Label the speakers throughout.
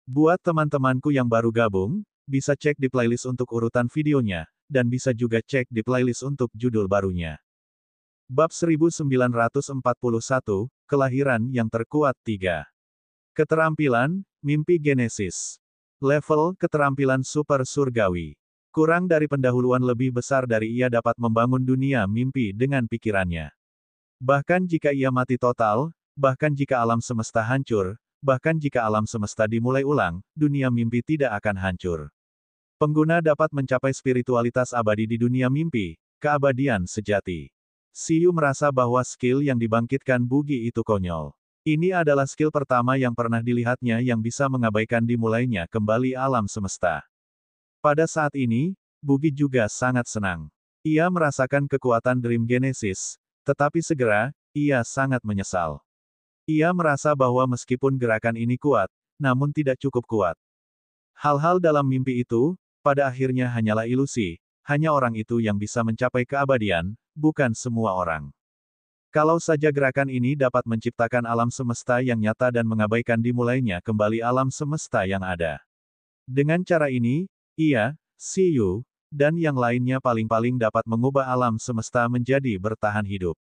Speaker 1: Buat teman-temanku yang baru gabung, bisa cek di playlist untuk urutan videonya, dan bisa juga cek di playlist untuk judul barunya. Bab 1941, Kelahiran yang terkuat 3. Keterampilan, Mimpi Genesis. Level keterampilan super surgawi. Kurang dari pendahuluan lebih besar dari ia dapat membangun dunia mimpi dengan pikirannya. Bahkan jika ia mati total, bahkan jika alam semesta hancur, bahkan jika alam semesta dimulai ulang, dunia mimpi tidak akan hancur. Pengguna dapat mencapai spiritualitas abadi di dunia mimpi, keabadian sejati. Siyu merasa bahwa skill yang dibangkitkan Bugi itu konyol. Ini adalah skill pertama yang pernah dilihatnya yang bisa mengabaikan dimulainya kembali alam semesta. Pada saat ini, Bugi juga sangat senang. Ia merasakan kekuatan Dream Genesis, tetapi segera, ia sangat menyesal. Ia merasa bahwa meskipun gerakan ini kuat, namun tidak cukup kuat. Hal-hal dalam mimpi itu, pada akhirnya hanyalah ilusi, hanya orang itu yang bisa mencapai keabadian, bukan semua orang. Kalau saja gerakan ini dapat menciptakan alam semesta yang nyata dan mengabaikan dimulainya kembali alam semesta yang ada. Dengan cara ini, ia, Siyu, dan yang lainnya paling-paling dapat mengubah alam semesta menjadi bertahan hidup.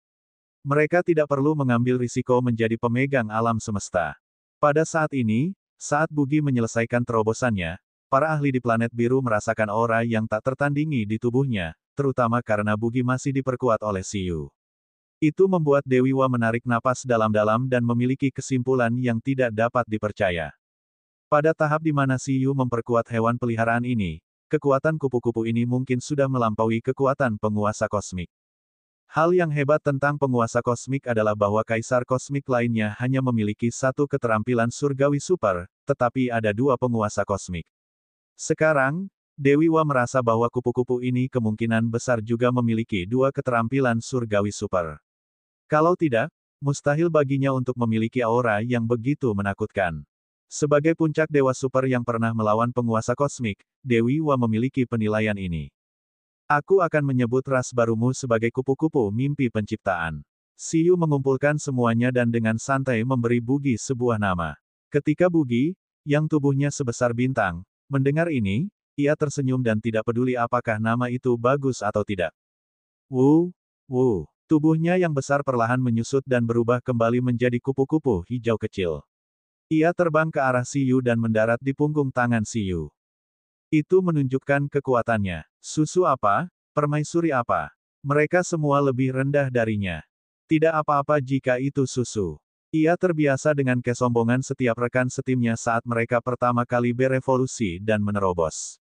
Speaker 1: Mereka tidak perlu mengambil risiko menjadi pemegang alam semesta. Pada saat ini, saat Bugi menyelesaikan terobosannya, para ahli di planet biru merasakan aura yang tak tertandingi di tubuhnya, terutama karena Bugi masih diperkuat oleh Siyu. Itu membuat Dewi Wa menarik napas dalam-dalam dan memiliki kesimpulan yang tidak dapat dipercaya. Pada tahap di mana Siyu memperkuat hewan peliharaan ini, kekuatan kupu-kupu ini mungkin sudah melampaui kekuatan penguasa kosmik. Hal yang hebat tentang penguasa kosmik adalah bahwa kaisar kosmik lainnya hanya memiliki satu keterampilan surgawi super, tetapi ada dua penguasa kosmik. Sekarang, Dewi Wa merasa bahwa kupu-kupu ini kemungkinan besar juga memiliki dua keterampilan surgawi super. Kalau tidak, mustahil baginya untuk memiliki aura yang begitu menakutkan. Sebagai puncak dewa super yang pernah melawan penguasa kosmik, Dewi Wa memiliki penilaian ini. Aku akan menyebut ras barumu sebagai kupu-kupu mimpi penciptaan. Siyu mengumpulkan semuanya dan dengan santai memberi Bugi sebuah nama. Ketika Bugi, yang tubuhnya sebesar bintang, mendengar ini, ia tersenyum dan tidak peduli apakah nama itu bagus atau tidak. Wu, wu, tubuhnya yang besar perlahan menyusut dan berubah kembali menjadi kupu-kupu hijau kecil. Ia terbang ke arah Siyu dan mendarat di punggung tangan Siyu. Itu menunjukkan kekuatannya. Susu apa? Permaisuri apa? Mereka semua lebih rendah darinya. Tidak apa-apa jika itu susu. Ia terbiasa dengan kesombongan setiap rekan setimnya saat mereka pertama kali berevolusi dan menerobos.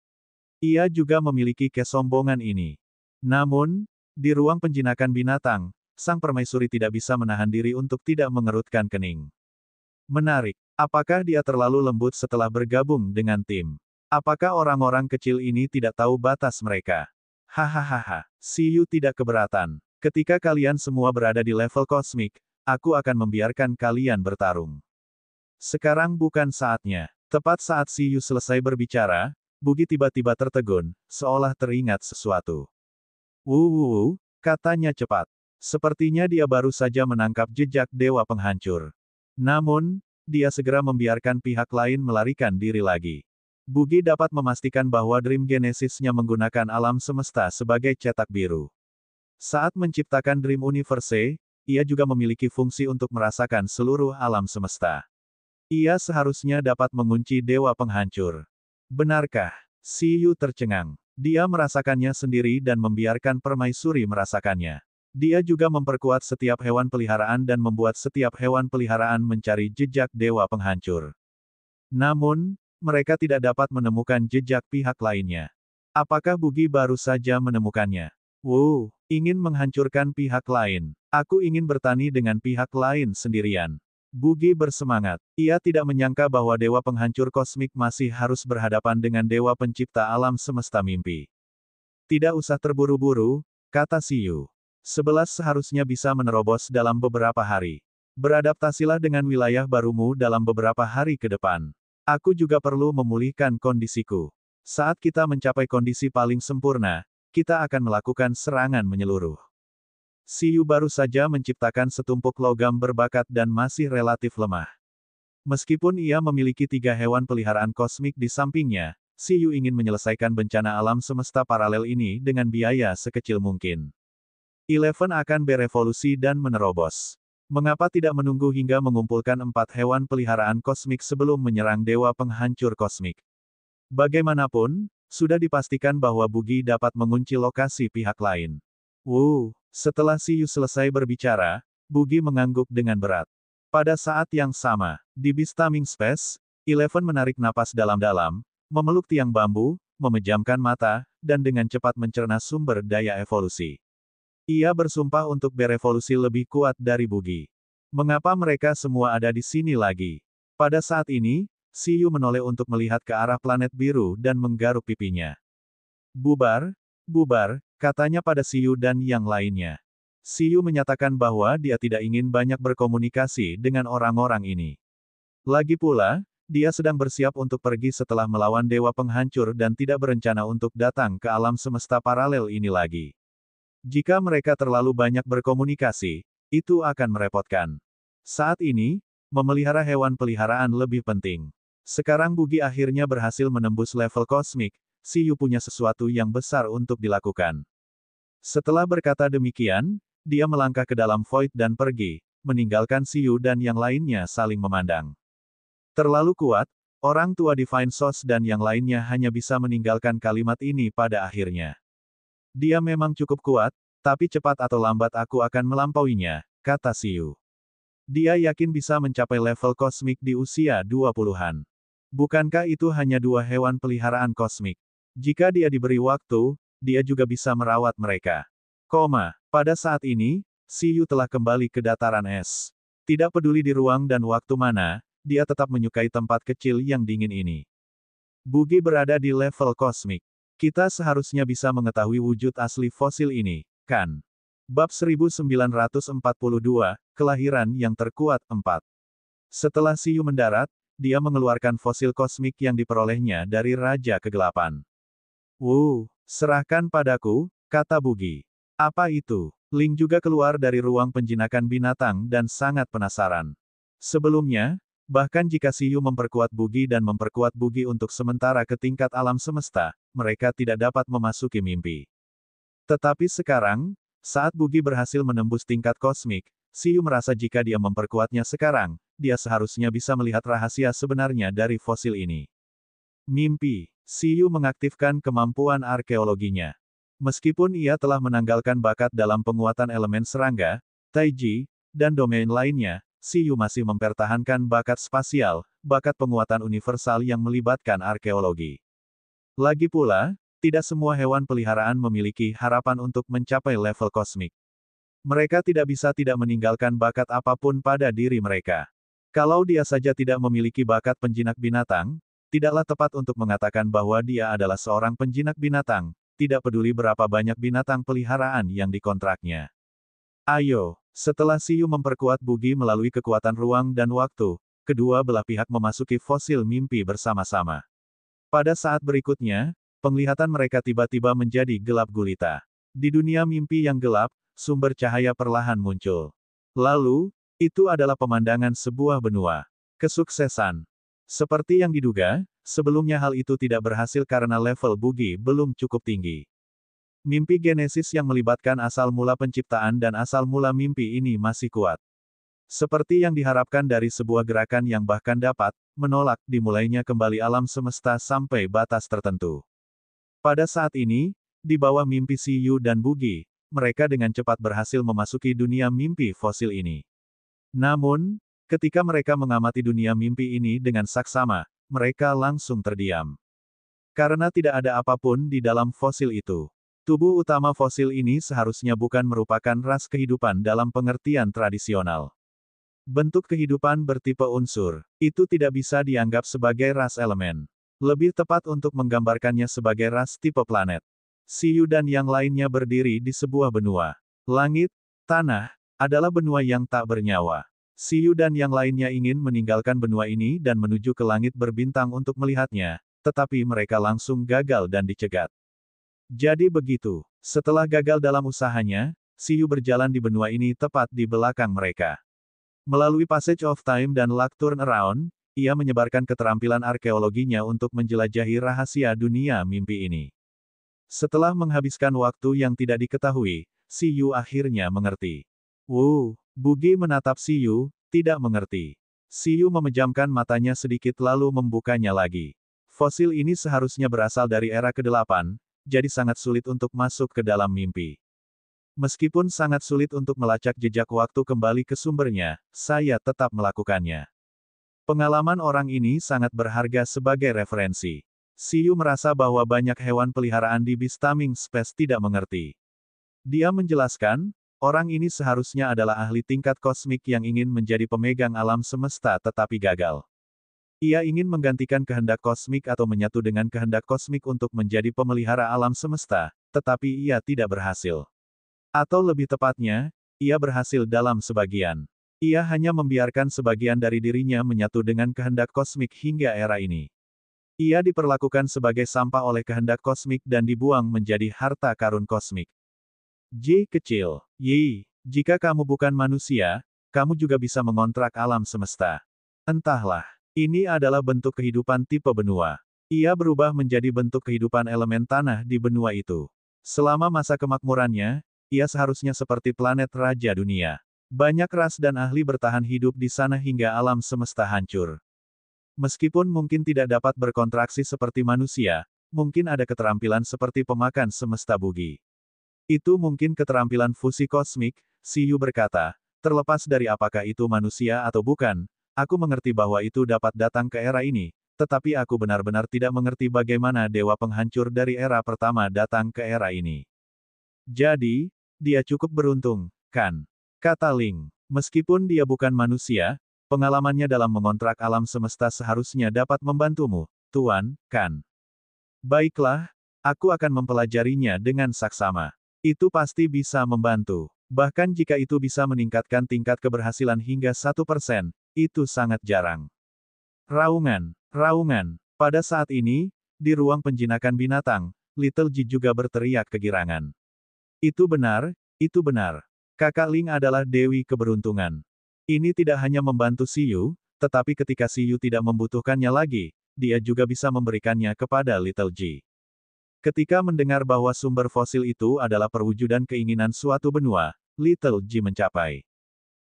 Speaker 1: Ia juga memiliki kesombongan ini. Namun, di ruang penjinakan binatang, sang permaisuri tidak bisa menahan diri untuk tidak mengerutkan kening. Menarik. Apakah dia terlalu lembut setelah bergabung dengan tim? Apakah orang-orang kecil ini tidak tahu batas mereka? Hahaha, Siyu tidak keberatan. Ketika kalian semua berada di level kosmik, aku akan membiarkan kalian bertarung. Sekarang bukan saatnya. Tepat saat Siyu selesai berbicara, Bugi tiba-tiba tertegun, seolah teringat sesuatu. Wuh, katanya cepat. Sepertinya dia baru saja menangkap jejak dewa penghancur. Namun, dia segera membiarkan pihak lain melarikan diri lagi. Bugi dapat memastikan bahwa Dream Genesis-nya menggunakan alam semesta sebagai cetak biru. Saat menciptakan Dream Universe, ia juga memiliki fungsi untuk merasakan seluruh alam semesta. Ia seharusnya dapat mengunci dewa penghancur. Benarkah? Siyu tercengang. Dia merasakannya sendiri dan membiarkan permaisuri merasakannya. Dia juga memperkuat setiap hewan peliharaan dan membuat setiap hewan peliharaan mencari jejak dewa penghancur. Namun, mereka tidak dapat menemukan jejak pihak lainnya. Apakah Bugi baru saja menemukannya? Wow, ingin menghancurkan pihak lain. Aku ingin bertani dengan pihak lain sendirian. Bugi bersemangat. Ia tidak menyangka bahwa dewa penghancur kosmik masih harus berhadapan dengan dewa pencipta alam semesta mimpi. Tidak usah terburu-buru, kata Siyu. 11 seharusnya bisa menerobos dalam beberapa hari. Beradaptasilah dengan wilayah barumu dalam beberapa hari ke depan. Aku juga perlu memulihkan kondisiku. Saat kita mencapai kondisi paling sempurna, kita akan melakukan serangan menyeluruh. Siyu baru saja menciptakan setumpuk logam berbakat dan masih relatif lemah. Meskipun ia memiliki 3 hewan peliharaan kosmik di sampingnya, Siyu ingin menyelesaikan bencana alam semesta paralel ini dengan biaya sekecil mungkin. Eleven akan berevolusi dan menerobos. Mengapa tidak menunggu hingga mengumpulkan 4 hewan peliharaan kosmik sebelum menyerang dewa penghancur kosmik? Bagaimanapun, sudah dipastikan bahwa Bugi dapat mengunci lokasi pihak lain. Setelah Siyu selesai berbicara, Bugi mengangguk dengan berat. Pada saat yang sama, di Beastaming Space, Eleven menarik napas dalam-dalam, memeluk tiang bambu, memejamkan mata, dan dengan cepat mencerna sumber daya evolusi. Ia bersumpah untuk berevolusi lebih kuat dari Bugi. Mengapa mereka semua ada di sini lagi? Pada saat ini, Siyu menoleh untuk melihat ke arah planet biru dan menggaruk pipinya. Bubar, bubar, katanya pada Siyu dan yang lainnya. Siyu menyatakan bahwa dia tidak ingin banyak berkomunikasi dengan orang-orang ini. Lagi pula, dia sedang bersiap untuk pergi setelah melawan dewa penghancur dan tidak berencana untuk datang ke alam semesta paralel ini lagi. Jika mereka terlalu banyak berkomunikasi, itu akan merepotkan. Saat ini, memelihara hewan peliharaan lebih penting. Sekarang Bugi akhirnya berhasil menembus level kosmik, Siyu punya sesuatu yang besar untuk dilakukan. Setelah berkata demikian, dia melangkah ke dalam Void dan pergi, meninggalkan Siyu dan yang lainnya saling memandang. Terlalu kuat, orang tua Divine Source dan yang lainnya hanya bisa meninggalkan kalimat ini pada akhirnya. Dia memang cukup kuat, tapi cepat atau lambat aku akan melampauinya, kata Siyu. Dia yakin bisa mencapai level kosmik di usia 20-an. Bukankah itu hanya 2 hewan peliharaan kosmik? Jika dia diberi waktu, dia juga bisa merawat mereka. Pada saat ini, Siyu telah kembali ke dataran es. Tidak peduli di ruang dan waktu mana, dia tetap menyukai tempat kecil yang dingin ini. Bugi berada di level kosmik. Kita seharusnya bisa mengetahui wujud asli fosil ini, kan? Bab 1942, Kelahiran yang terkuat 4. Setelah Siyu mendarat, dia mengeluarkan fosil kosmik yang diperolehnya dari Raja Kegelapan. Serahkan padaku, kata Bugi. Apa itu? Ling juga keluar dari ruang penjinakan binatang dan sangat penasaran. Sebelumnya, bahkan jika Siyu memperkuat Bugi dan memperkuat Bugi untuk sementara ke tingkat alam semesta, mereka tidak dapat memasuki mimpi. Tetapi sekarang, saat Bugi berhasil menembus tingkat kosmik, Siyu merasa jika dia memperkuatnya sekarang, dia seharusnya bisa melihat rahasia sebenarnya dari fosil ini. Mimpi. Siyu mengaktifkan kemampuan arkeologinya. Meskipun ia telah menanggalkan bakat dalam penguatan elemen serangga, taiji, dan domain lainnya, Siyu masih mempertahankan bakat spasial, bakat penguatan universal yang melibatkan arkeologi. Lagi pula, tidak semua hewan peliharaan memiliki harapan untuk mencapai level kosmik. Mereka tidak bisa tidak meninggalkan bakat apapun pada diri mereka. Kalau dia saja tidak memiliki bakat penjinak binatang, tidaklah tepat untuk mengatakan bahwa dia adalah seorang penjinak binatang, tidak peduli berapa banyak binatang peliharaan yang dikontraknya. Ayo, setelah Siyu memperkuat Bugi melalui kekuatan ruang dan waktu, kedua belah pihak memasuki fosil mimpi bersama-sama. Pada saat berikutnya, penglihatan mereka tiba-tiba menjadi gelap gulita. Di dunia mimpi yang gelap, sumber cahaya perlahan muncul. Lalu, itu adalah pemandangan sebuah benua. Kesuksesan. Seperti yang diduga, sebelumnya hal itu tidak berhasil karena level Bugi belum cukup tinggi. Mimpi Genesis yang melibatkan asal mula penciptaan dan asal mula mimpi ini masih kuat. Seperti yang diharapkan dari sebuah gerakan yang bahkan dapat menolak dimulainya kembali alam semesta sampai batas tertentu. Pada saat ini, di bawah mimpi Siyu dan Bugi, mereka dengan cepat berhasil memasuki dunia mimpi fosil ini. Namun, ketika mereka mengamati dunia mimpi ini dengan saksama, mereka langsung terdiam. Karena tidak ada apapun di dalam fosil itu. Tubuh utama fosil ini seharusnya bukan merupakan ras kehidupan dalam pengertian tradisional. Bentuk kehidupan bertipe unsur, itu tidak bisa dianggap sebagai ras elemen. Lebih tepat untuk menggambarkannya sebagai ras tipe planet. Siyu dan yang lainnya berdiri di sebuah benua. Langit, tanah, adalah benua yang tak bernyawa. Siyu dan yang lainnya ingin meninggalkan benua ini dan menuju ke langit berbintang untuk melihatnya, tetapi mereka langsung gagal dan dicegat. Jadi begitu, setelah gagal dalam usahanya, Siyu berjalan di benua ini tepat di belakang mereka. Melalui Passage of Time dan Luck Turnaround, ia menyebarkan keterampilan arkeologinya untuk menjelajahi rahasia dunia mimpi ini. Setelah menghabiskan waktu yang tidak diketahui, Si Yu akhirnya mengerti. Bugi menatap Si Yu, tidak mengerti. Si Yu memejamkan matanya sedikit lalu membukanya lagi. Fosil ini seharusnya berasal dari era ke-8, jadi sangat sulit untuk masuk ke dalam mimpi. Meskipun sangat sulit untuk melacak jejak waktu kembali ke sumbernya, saya tetap melakukannya. Pengalaman orang ini sangat berharga sebagai referensi. Si Yu merasa bahwa banyak hewan peliharaan di Beastaming Space tidak mengerti. Dia menjelaskan, orang ini seharusnya adalah ahli tingkat kosmik yang ingin menjadi pemegang alam semesta tetapi gagal. Ia ingin menggantikan kehendak kosmik atau menyatu dengan kehendak kosmik untuk menjadi pemelihara alam semesta, tetapi ia tidak berhasil. Atau lebih tepatnya, ia berhasil dalam sebagian. Ia hanya membiarkan sebagian dari dirinya menyatu dengan kehendak kosmik hingga era ini. Ia diperlakukan sebagai sampah oleh kehendak kosmik dan dibuang menjadi harta karun kosmik. J kecil, Yi, jika kamu bukan manusia, kamu juga bisa mengontrak alam semesta. Entahlah, ini adalah bentuk kehidupan tipe benua. Ia berubah menjadi bentuk kehidupan elemen tanah di benua itu. Selama masa kemakmurannya, ia seharusnya seperti planet raja dunia. Banyak ras dan ahli bertahan hidup di sana hingga alam semesta hancur. Meskipun mungkin tidak dapat berkontraksi seperti manusia, mungkin ada keterampilan seperti pemakan semesta bugi. Itu mungkin keterampilan fusi kosmik, Si Yu berkata, terlepas dari apakah itu manusia atau bukan, aku mengerti bahwa itu dapat datang ke era ini, tetapi aku benar-benar tidak mengerti bagaimana dewa penghancur dari era pertama datang ke era ini. Jadi, dia cukup beruntung, kan? Kata Ling, meskipun dia bukan manusia, pengalamannya dalam mengontrak alam semesta seharusnya dapat membantumu, Tuan, kan? Baiklah, aku akan mempelajarinya dengan saksama. Itu pasti bisa membantu. Bahkan jika itu bisa meningkatkan tingkat keberhasilan hingga 1%, itu sangat jarang. Raungan. Pada saat ini, di ruang penjinakan binatang, Little Ji juga berteriak kegirangan. Itu benar. Kakak Ling adalah Dewi Keberuntungan. Ini tidak hanya membantu Si Yu, tetapi ketika Si Yu tidak membutuhkannya lagi, dia juga bisa memberikannya kepada Little Ji. Ketika mendengar bahwa sumber fosil itu adalah perwujudan keinginan suatu benua, Little Ji mencapai.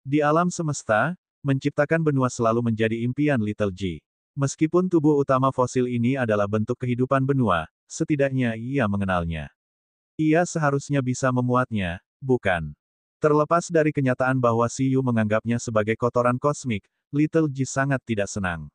Speaker 1: Di alam semesta, menciptakan benua selalu menjadi impian Little Ji. Meskipun tubuh utama fosil ini adalah bentuk kehidupan benua, setidaknya ia mengenalnya. Ia seharusnya bisa memuatnya, bukan? Terlepas dari kenyataan bahwa Si Yu menganggapnya sebagai kotoran kosmik, Little Ji sangat tidak senang.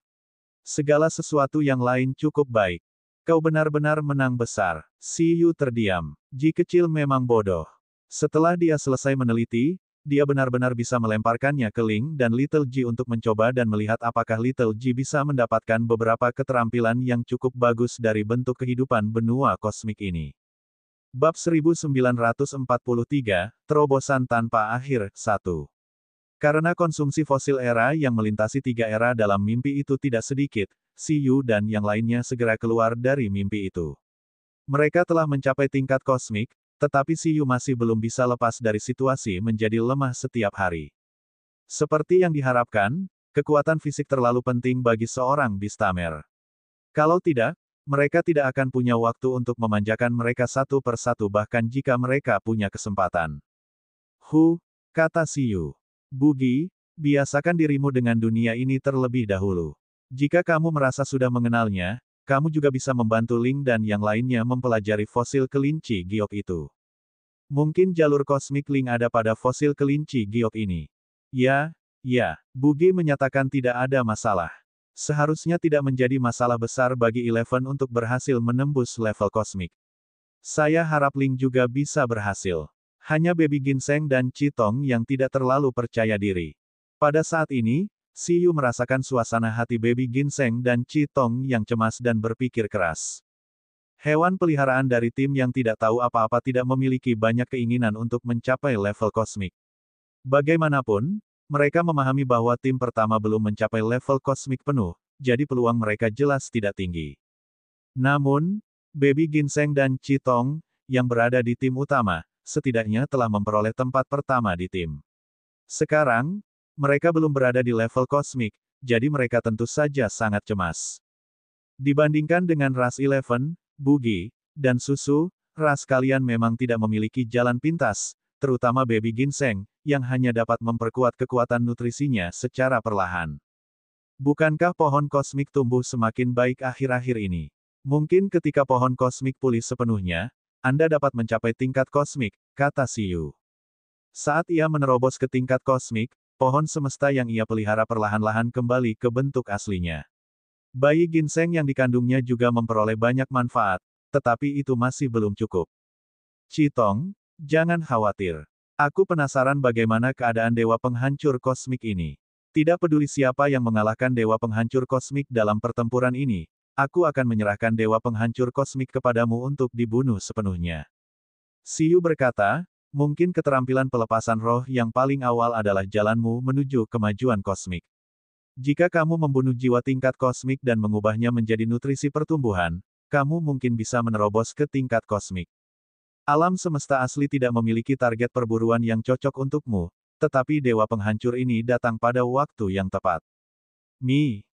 Speaker 1: Segala sesuatu yang lain cukup baik. Kau benar-benar menang besar. Si Yu terdiam. Ji kecil memang bodoh. Setelah dia selesai meneliti, dia benar-benar bisa melemparkannya ke Ling dan Little Ji untuk mencoba dan melihat apakah Little Ji bisa mendapatkan beberapa keterampilan yang cukup bagus dari bentuk kehidupan benua kosmik ini. Bab 1943, Terobosan Tanpa Akhir, 1. Karena konsumsi fosil era yang melintasi 3 era dalam mimpi itu tidak sedikit, Si Yu dan yang lainnya segera keluar dari mimpi itu. Mereka telah mencapai tingkat kosmik, tetapi Si Yu masih belum bisa lepas dari situasi menjadi lemah setiap hari. Seperti yang diharapkan, kekuatan fisik terlalu penting bagi seorang Beastamer. Kalau tidak, mereka tidak akan punya waktu untuk memanjakan mereka satu persatu bahkan jika mereka punya kesempatan. Kata Si Yu. Bugi, biasakan dirimu dengan dunia ini terlebih dahulu. Jika kamu merasa sudah mengenalnya, kamu juga bisa membantu Ling dan yang lainnya mempelajari fosil kelinci giok itu. Mungkin jalur kosmik Ling ada pada fosil kelinci giok ini. Ya, Bugi menyatakan tidak ada masalah. Seharusnya tidak menjadi masalah besar bagi Eleven untuk berhasil menembus level kosmik. Saya harap Ling juga bisa berhasil. Hanya Baby Ginseng dan Chitong yang tidak terlalu percaya diri. Pada saat ini, Si Yu merasakan suasana hati Baby Ginseng dan Chitong yang cemas dan berpikir keras. Hewan peliharaan dari tim yang tidak tahu apa-apa tidak memiliki banyak keinginan untuk mencapai level kosmik. Bagaimanapun, mereka memahami bahwa tim pertama belum mencapai level kosmik penuh, jadi peluang mereka jelas tidak tinggi. Namun, Baby Ginseng dan Chitong, yang berada di tim utama, setidaknya telah memperoleh tempat pertama di tim. Sekarang, Mereka belum berada di level kosmik, jadi mereka tentu saja sangat cemas. Dibandingkan dengan ras 11, Bugi, dan Susu, ras kalian memang tidak memiliki jalan pintas, terutama baby ginseng, yang hanya dapat memperkuat kekuatan nutrisinya secara perlahan. Bukankah pohon kosmik tumbuh semakin baik akhir-akhir ini? Mungkin ketika pohon kosmik pulih sepenuhnya, Anda dapat mencapai tingkat kosmik, kata Siyu. Saat ia menerobos ke tingkat kosmik, pohon semesta yang ia pelihara perlahan-lahan kembali ke bentuk aslinya. Bayi ginseng yang dikandungnya juga memperoleh banyak manfaat, tetapi itu masih belum cukup. Chitong, jangan khawatir. Aku penasaran bagaimana keadaan dewa penghancur kosmik ini. Tidak peduli siapa yang mengalahkan dewa penghancur kosmik dalam pertempuran ini, aku akan menyerahkan dewa penghancur kosmik kepadamu untuk dibunuh sepenuhnya. Siyu berkata, mungkin keterampilan pelepasan roh yang paling awal adalah jalanmu menuju kemajuan kosmik. Jika kamu membunuh jiwa tingkat kosmik dan mengubahnya menjadi nutrisi pertumbuhan, kamu mungkin bisa menerobos ke tingkat kosmik. Alam semesta asli tidak memiliki target perburuan yang cocok untukmu, tetapi dewa penghancur ini datang pada waktu yang tepat.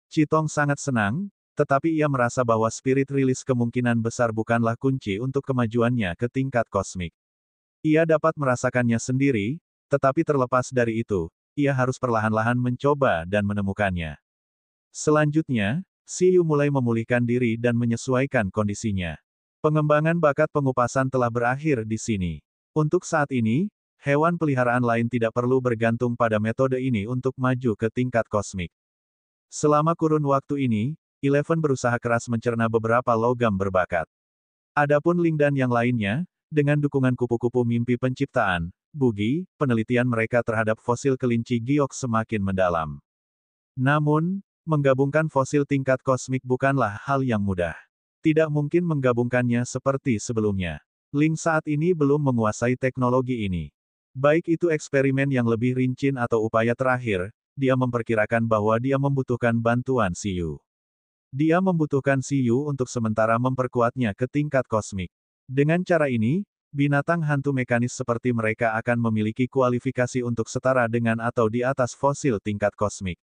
Speaker 1: Chitong sangat senang, tetapi ia merasa bahwa spirit rilis kemungkinan besar bukanlah kunci untuk kemajuannya ke tingkat kosmik. Ia dapat merasakannya sendiri, tetapi terlepas dari itu, ia harus perlahan-lahan mencoba dan menemukannya. Selanjutnya, Siyu mulai memulihkan diri dan menyesuaikan kondisinya. Pengembangan bakat pengupasan telah berakhir di sini. Untuk saat ini, hewan peliharaan lain tidak perlu bergantung pada metode ini untuk maju ke tingkat kosmik. Selama kurun waktu ini, Eleven berusaha keras mencerna beberapa logam berbakat. Adapun Ling dan yang lainnya, dengan dukungan kupu-kupu mimpi penciptaan, Bugi, penelitian mereka terhadap fosil kelinci giok semakin mendalam. Namun, menggabungkan fosil tingkat kosmik bukanlah hal yang mudah. Tidak mungkin menggabungkannya seperti sebelumnya. Ling saat ini belum menguasai teknologi ini. Baik itu eksperimen yang lebih rinci atau upaya terakhir, dia memperkirakan bahwa dia membutuhkan bantuan Siyu. Dia membutuhkan Siyu untuk sementara memperkuatnya ke tingkat kosmik. Dengan cara ini, binatang hantu mekanis seperti mereka akan memiliki kualifikasi untuk setara dengan atau di atas fosil tingkat kosmik.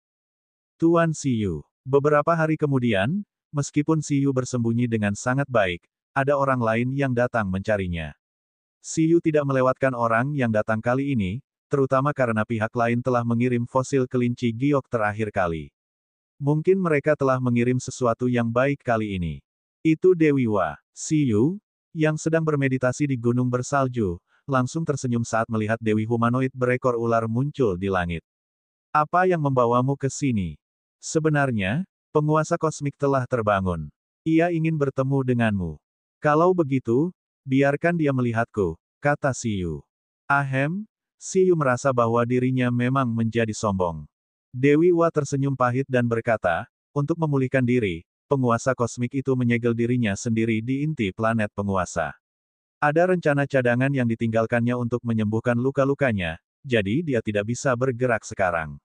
Speaker 1: Tuan Siyu. Beberapa hari kemudian, meskipun Siyu bersembunyi dengan sangat baik, ada orang lain yang datang mencarinya. Siyu tidak melewatkan orang yang datang kali ini, terutama karena pihak lain telah mengirim fosil kelinci giok terakhir kali. Mungkin mereka telah mengirim sesuatu yang baik kali ini. Itu Dewi Wa. Siyu, yang sedang bermeditasi di gunung bersalju, langsung tersenyum saat melihat Dewi humanoid berekor ular muncul di langit. Apa yang membawamu ke sini? Sebenarnya, penguasa kosmik telah terbangun. Ia ingin bertemu denganmu. Kalau begitu, biarkan dia melihatku, kata Siyu. Ahem, Siyu merasa bahwa dirinya memang menjadi sombong. Dewi Wa tersenyum pahit dan berkata, untuk memulihkan diri, penguasa kosmik itu menyegel dirinya sendiri di inti planet penguasa. Ada rencana cadangan yang ditinggalkannya untuk menyembuhkan luka-lukanya, jadi dia tidak bisa bergerak sekarang.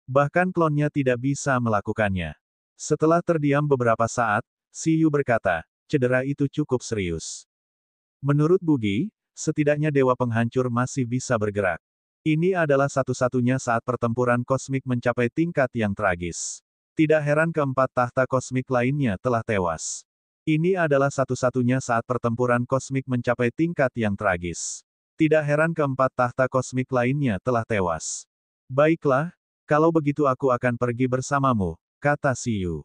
Speaker 1: Bahkan klonnya tidak bisa melakukannya. Setelah terdiam beberapa saat, Siyu berkata, cedera itu cukup serius. Menurut Bugi, setidaknya dewa penghancur masih bisa bergerak. Ini adalah satu-satunya saat pertempuran kosmik mencapai tingkat yang tragis. Tidak heran keempat tahta kosmik lainnya telah tewas. Ini adalah satu-satunya saat pertempuran kosmik mencapai tingkat yang tragis. Tidak heran keempat tahta kosmik lainnya telah tewas. Baiklah, kalau begitu aku akan pergi bersamamu, kata Siyu.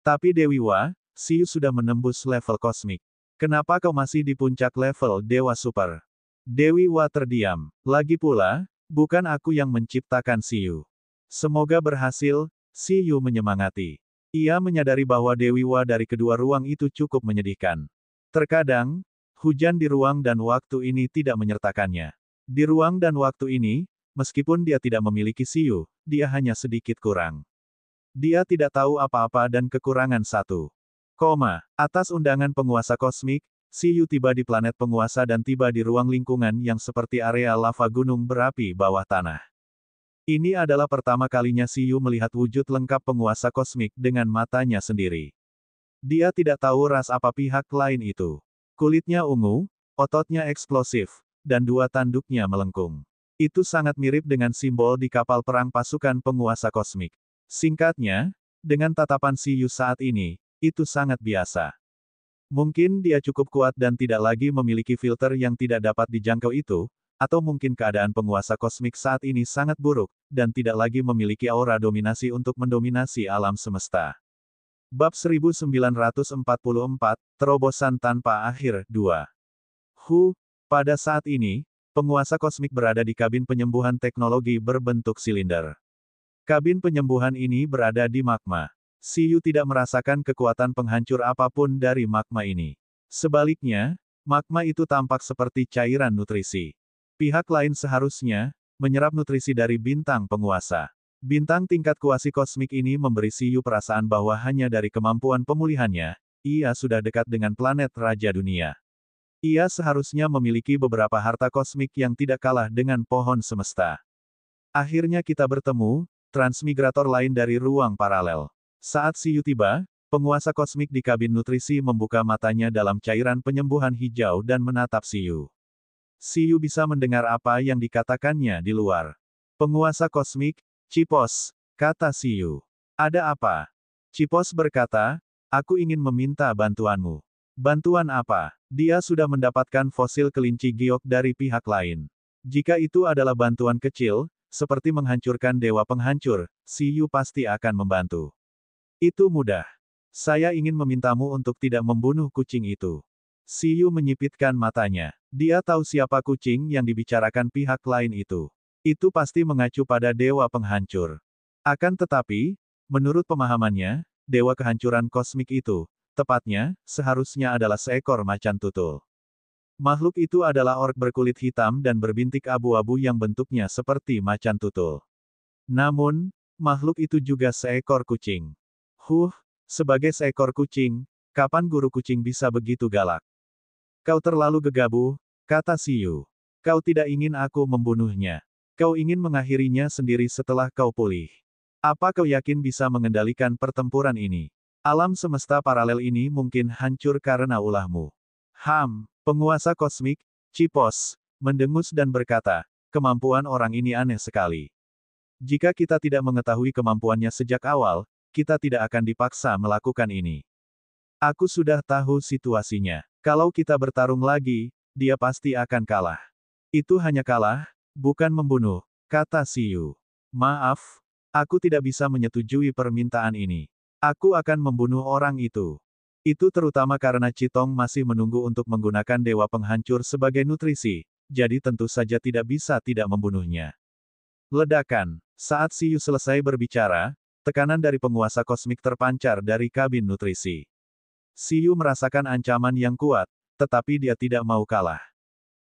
Speaker 1: Tapi Dewi Wa, Siyu sudah menembus level kosmik. Kenapa kau masih di puncak level Dewa Super? Dewi Wa terdiam. Lagi pula, bukan aku yang menciptakan Siyu. Semoga berhasil, Siyu menyemangati. Ia menyadari bahwa Dewi Wa dari kedua ruang itu cukup menyedihkan. Terkadang, hujan di ruang dan waktu ini tidak menyertakannya. Di ruang dan waktu ini, meskipun dia tidak memiliki Siyu, dia hanya sedikit kurang. Dia tidak tahu apa-apa dan kekurangan satu. Atas undangan penguasa kosmik, Siyu tiba di planet penguasa dan tiba di ruang lingkungan yang seperti area lava gunung berapi bawah tanah. Ini adalah pertama kalinya Siyu melihat wujud lengkap penguasa kosmik dengan matanya sendiri. Dia tidak tahu ras apa pihak lain itu. Kulitnya ungu, ototnya eksplosif, dan dua tanduknya melengkung. Itu sangat mirip dengan simbol di kapal perang pasukan penguasa kosmik. Singkatnya, dengan tatapan Siyu saat ini, itu sangat biasa. Mungkin dia cukup kuat dan tidak lagi memiliki filter yang tidak dapat dijangkau itu, atau mungkin keadaan penguasa kosmik saat ini sangat buruk, dan tidak lagi memiliki aura dominasi untuk mendominasi alam semesta. Bab 1944, Terobosan Tanpa Akhir 2. Pada saat ini, penguasa kosmik berada di kabin penyembuhan teknologi berbentuk silinder. Kabin penyembuhan ini berada di magma. Siyu tidak merasakan kekuatan penghancur apapun dari magma ini. Sebaliknya, magma itu tampak seperti cairan nutrisi. Pihak lain seharusnya menyerap nutrisi dari bintang penguasa. Bintang tingkat kuasi kosmik ini memberi Siyu perasaan bahwa hanya dari kemampuan pemulihannya, ia sudah dekat dengan planet Raja Dunia. Ia seharusnya memiliki beberapa harta kosmik yang tidak kalah dengan pohon semesta. Akhirnya kita bertemu, transmigrator lain dari ruang paralel. Saat Siyu tiba, penguasa kosmik di kabin nutrisi membuka matanya dalam cairan penyembuhan hijau dan menatap Siyu. Siyu bisa mendengar apa yang dikatakannya di luar. Penguasa kosmik, Cipos, kata Siyu. Ada apa? Cipos berkata, aku ingin meminta bantuanmu. Bantuan apa? Dia sudah mendapatkan fosil kelinci giok dari pihak lain. Jika itu adalah bantuan kecil, seperti menghancurkan dewa penghancur, Siyu pasti akan membantu. Itu mudah. Saya ingin memintamu untuk tidak membunuh kucing itu. Siyu menyipitkan matanya. Dia tahu siapa kucing yang dibicarakan pihak lain itu. Itu pasti mengacu pada dewa penghancur. Akan tetapi, menurut pemahamannya, dewa kehancuran kosmik itu, tepatnya, seharusnya adalah seekor macan tutul. Makhluk itu adalah ork berkulit hitam dan berbintik abu-abu yang bentuknya seperti macan tutul. Namun, makhluk itu juga seekor kucing. Sebagai seekor kucing, kapan guru kucing bisa begitu galak? Kau terlalu gegabah, kata Siyu. Kau tidak ingin aku membunuhnya. Kau ingin mengakhirinya sendiri setelah kau pulih. Apa kau yakin bisa mengendalikan pertempuran ini? Alam semesta paralel ini mungkin hancur karena ulahmu. Penguasa kosmik, Cipos, mendengus dan berkata, kemampuan orang ini aneh sekali. Jika kita tidak mengetahui kemampuannya sejak awal, kita tidak akan dipaksa melakukan ini. Aku sudah tahu situasinya. Kalau kita bertarung lagi, dia pasti akan kalah. Itu hanya kalah, bukan membunuh, kata Siyu. Maaf, aku tidak bisa menyetujui permintaan ini. Aku akan membunuh orang itu. Itu terutama karena Citong masih menunggu untuk menggunakan dewa penghancur sebagai nutrisi, jadi tentu saja tidak bisa tidak membunuhnya. Ledakan. Saat Siyu selesai berbicara, tekanan dari penguasa kosmik terpancar dari kabin nutrisi. Siyu merasakan ancaman yang kuat, tetapi dia tidak mau kalah.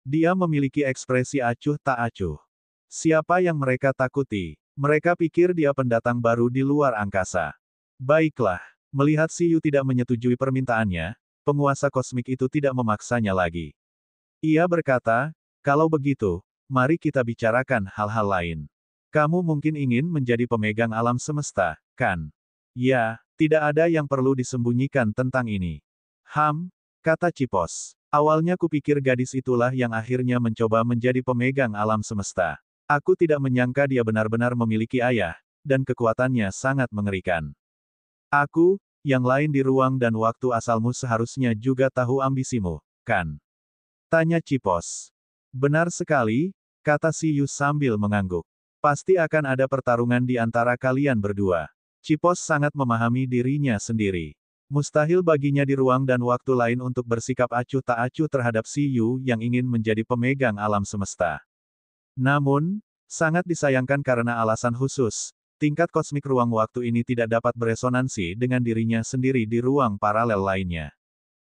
Speaker 1: Dia memiliki ekspresi acuh tak acuh. Siapa yang mereka takuti? Mereka pikir dia pendatang baru di luar angkasa. Baiklah, melihat Siyu tidak menyetujui permintaannya, penguasa kosmik itu tidak memaksanya lagi. Ia berkata, kalau begitu, mari kita bicarakan hal-hal lain. Kamu mungkin ingin menjadi pemegang alam semesta, kan? Ya, tidak ada yang perlu disembunyikan tentang ini. Kata Cipos. Awalnya kupikir gadis itulah yang akhirnya mencoba menjadi pemegang alam semesta. Aku tidak menyangka dia benar-benar memiliki ayah, dan kekuatannya sangat mengerikan. Aku, yang lain di ruang dan waktu asalmu seharusnya juga tahu ambisimu, kan? Tanya Cipos. Benar sekali, kata Siyu sambil mengangguk. Pasti akan ada pertarungan di antara kalian berdua. Cipos sangat memahami dirinya sendiri. Mustahil baginya di ruang dan waktu lain untuk bersikap acuh tak acuh terhadap Siyu yang ingin menjadi pemegang alam semesta. Namun, sangat disayangkan karena alasan khusus. Tingkat kosmik ruang waktu ini tidak dapat beresonansi dengan dirinya sendiri di ruang paralel lainnya.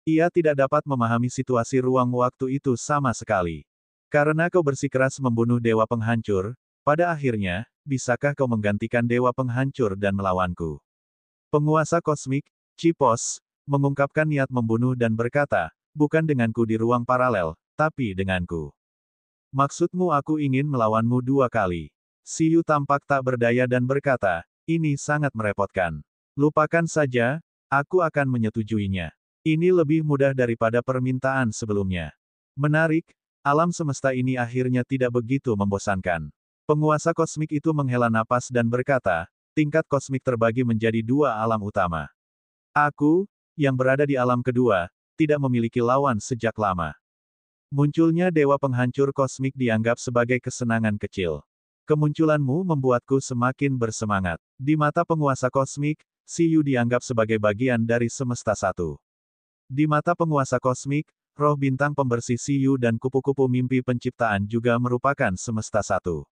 Speaker 1: Ia tidak dapat memahami situasi ruang waktu itu sama sekali. Karena kau bersikeras membunuh dewa penghancur, pada akhirnya, bisakah kau menggantikan dewa penghancur dan melawanku? Penguasa kosmik, Cipos, mengungkapkan niat membunuh dan berkata, bukan denganku di ruang paralel, tapi denganku. Maksudmu aku ingin melawanmu 2 kali. Siyu tampak tak berdaya dan berkata, ini sangat merepotkan. Lupakan saja, aku akan menyetujuinya. Ini lebih mudah daripada permintaan sebelumnya. Menarik, Alam semesta ini akhirnya tidak begitu membosankan. Penguasa kosmik itu menghela napas dan berkata, tingkat kosmik terbagi menjadi dua alam utama. Aku, yang berada di alam kedua, tidak memiliki lawan sejak lama. Munculnya dewa penghancur kosmik dianggap sebagai kesenangan kecil. Kemunculanmu membuatku semakin bersemangat. Di mata penguasa kosmik, Siyu dianggap sebagai bagian dari semesta satu. Di mata penguasa kosmik, roh bintang pembersih Siyu dan kupu-kupu mimpi penciptaan juga merupakan semesta satu.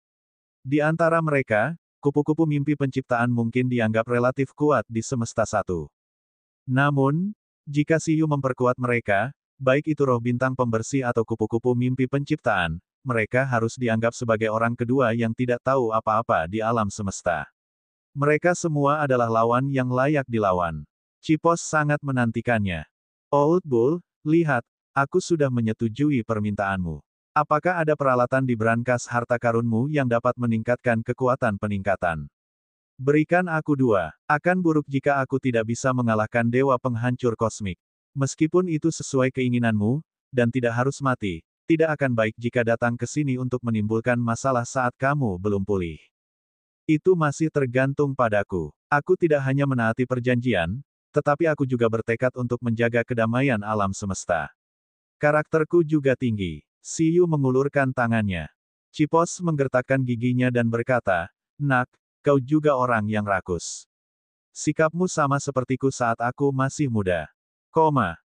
Speaker 1: Di antara mereka, kupu-kupu mimpi penciptaan mungkin dianggap relatif kuat di semesta satu. Namun, jika Siyu memperkuat mereka, baik itu roh bintang pembersih atau kupu-kupu mimpi penciptaan, mereka harus dianggap sebagai orang kedua yang tidak tahu apa-apa di alam semesta. Mereka semua adalah lawan yang layak dilawan. Cipos sangat menantikannya. Old Bull, lihat, aku sudah menyetujui permintaanmu. Apakah ada peralatan di brankas harta karunmu yang dapat meningkatkan kekuatan peningkatan? Berikan aku dua. Akan buruk jika aku tidak bisa mengalahkan dewa penghancur kosmik. Meskipun itu sesuai keinginanmu, dan tidak harus mati, tidak akan baik jika datang ke sini untuk menimbulkan masalah saat kamu belum pulih. Itu masih tergantung padaku. Aku tidak hanya menaati perjanjian, tetapi aku juga bertekad untuk menjaga kedamaian alam semesta. Karakterku juga tinggi. Siyu mengulurkan tangannya. Cipos menggertakkan giginya dan berkata, Nak, kau juga orang yang rakus. Sikapmu sama sepertiku saat aku masih muda.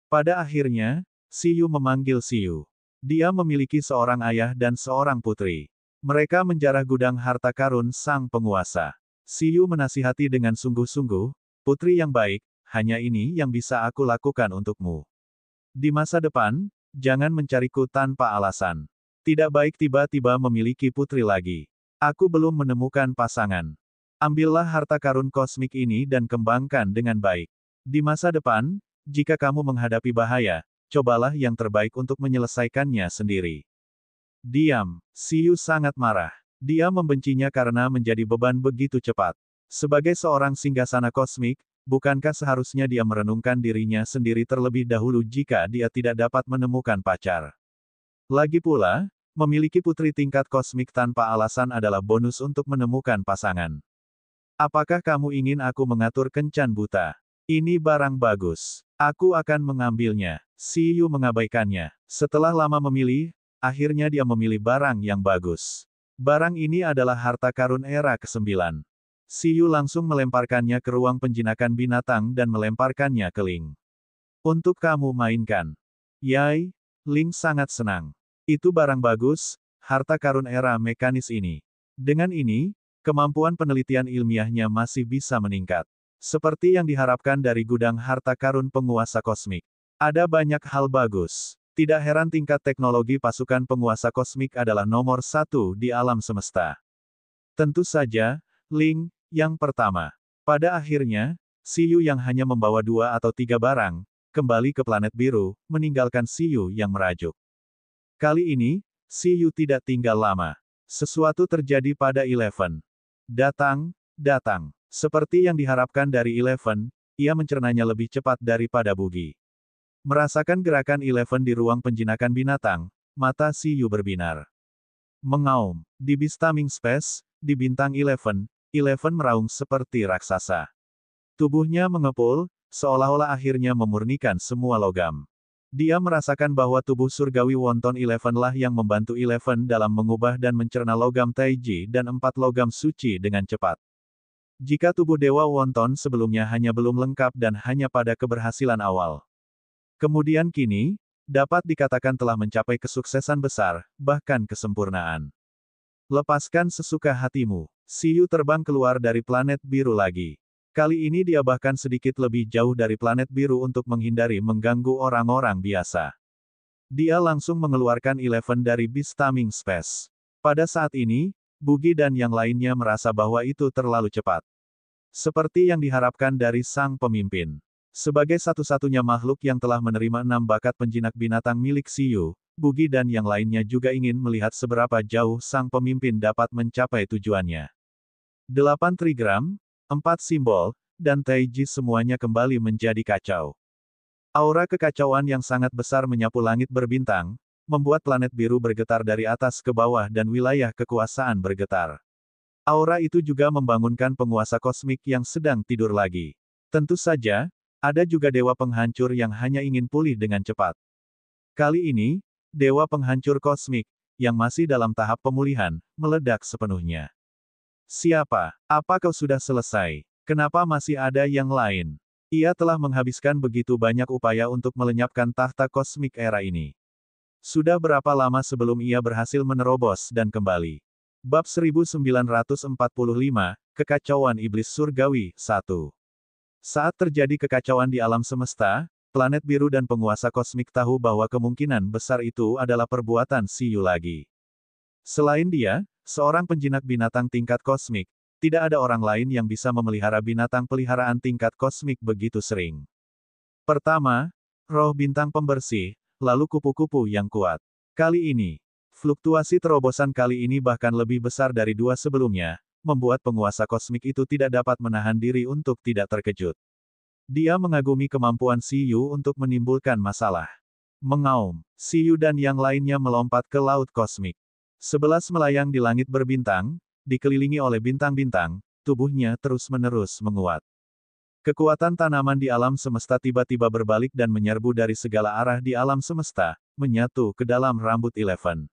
Speaker 1: Pada akhirnya, Siyu memanggil Siyu. Dia memiliki seorang ayah dan seorang putri. Mereka menjarah gudang harta karun sang penguasa. Siyu menasihati dengan sungguh-sungguh, putri yang baik, hanya ini yang bisa aku lakukan untukmu. Di masa depan, jangan mencariku tanpa alasan. Tidak baik tiba-tiba memiliki putri lagi. Aku belum menemukan pasangan. Ambillah harta karun kosmik ini dan kembangkan dengan baik. Di masa depan, jika kamu menghadapi bahaya, cobalah yang terbaik untuk menyelesaikannya sendiri. Diam. Siyu sangat marah. Dia membencinya karena menjadi beban begitu cepat. Sebagai seorang singgasana kosmik, bukankah seharusnya dia merenungkan dirinya sendiri terlebih dahulu jika dia tidak dapat menemukan pacar? Lagi pula, memiliki putri tingkat kosmik tanpa alasan adalah bonus untuk menemukan pasangan. Apakah kamu ingin aku mengatur kencan buta? Ini barang bagus. Aku akan mengambilnya. Siyu mengabaikannya. Setelah lama memilih, akhirnya dia memilih barang yang bagus. Barang ini adalah harta karun era ke-9. Siyu langsung melemparkannya ke ruang penjinakan binatang dan melemparkannya ke Ling. Untuk kamu mainkan. Yai, Ling sangat senang. Itu barang bagus, harta karun era mekanis ini. Dengan ini, kemampuan penelitian ilmiahnya masih bisa meningkat. Seperti yang diharapkan dari gudang harta karun penguasa kosmik. Ada banyak hal bagus. Tidak heran tingkat teknologi pasukan penguasa kosmik adalah nomor satu di alam semesta. Tentu saja, Ling, yang pertama. Pada akhirnya, Siyu yang hanya membawa 2 atau 3 barang, kembali ke planet biru, meninggalkan Siyu yang merajuk. Kali ini, Siyu tidak tinggal lama. Sesuatu terjadi pada Eleven. Datang. Seperti yang diharapkan dari Eleven, ia mencernanya lebih cepat daripada Bugi. Merasakan gerakan Eleven di ruang penjinakan binatang, mata Siyu berbinar. Mengaum. Di Bistaming Space, di bintang Eleven, Eleven meraung seperti raksasa. Tubuhnya mengepul, seolah-olah akhirnya memurnikan semua logam. Dia merasakan bahwa tubuh surgawi wonton Eleven lah yang membantu Eleven dalam mengubah dan mencerna logam Taiji dan 4 logam suci dengan cepat. Jika tubuh Dewa Wonton sebelumnya hanya belum lengkap dan hanya pada keberhasilan awal. Kemudian kini, dapat dikatakan telah mencapai kesuksesan besar, bahkan kesempurnaan. Lepaskan sesuka hatimu. Siyu terbang keluar dari planet biru lagi. Kali ini dia bahkan sedikit lebih jauh dari planet biru untuk menghindari mengganggu orang-orang biasa. Dia langsung mengeluarkan Eleven dari Bistaming Space. Pada saat ini, Bugi dan yang lainnya merasa bahwa itu terlalu cepat. Seperti yang diharapkan dari sang pemimpin. Sebagai satu-satunya makhluk yang telah menerima 6 bakat penjinak binatang milik Siyu, Bugi dan yang lainnya juga ingin melihat seberapa jauh sang pemimpin dapat mencapai tujuannya. 8 trigram, 4 simbol, dan Taiji semuanya kembali menjadi kacau. Aura kekacauan yang sangat besar menyapu langit berbintang, membuat planet biru bergetar dari atas ke bawah dan wilayah kekuasaan bergetar. Aura itu juga membangunkan penguasa kosmik yang sedang tidur lagi. Tentu saja, ada juga dewa penghancur yang hanya ingin pulih dengan cepat. Kali ini, dewa penghancur kosmik, yang masih dalam tahap pemulihan, meledak sepenuhnya. Siapa? Apa kau sudah selesai? Kenapa masih ada yang lain? Ia telah menghabiskan begitu banyak upaya untuk melenyapkan tahta kosmik era ini. Sudah berapa lama sebelum ia berhasil menerobos dan kembali? Bab 1945, Kekacauan Iblis Surgawi, 1. Saat terjadi kekacauan di alam semesta, planet biru dan penguasa kosmik tahu bahwa kemungkinan besar itu adalah perbuatan Siyu lagi. Selain dia, seorang penjinak binatang tingkat kosmik, tidak ada orang lain yang bisa memelihara binatang peliharaan tingkat kosmik begitu sering. Pertama, roh bintang pembersih, lalu kupu-kupu yang kuat. Kali ini, fluktuasi terobosan kali ini bahkan lebih besar dari dua sebelumnya, membuat penguasa kosmik itu tidak dapat menahan diri untuk tidak terkejut. Dia mengagumi kemampuan Siyu untuk menimbulkan masalah. Mengaum, Siyu dan yang lainnya melompat ke laut kosmik. 11 melayang di langit berbintang, dikelilingi oleh bintang-bintang, tubuhnya terus-menerus menguat. Kekuatan tanaman di alam semesta tiba-tiba berbalik dan menyerbu dari segala arah di alam semesta, menyatu ke dalam rambut Eleven.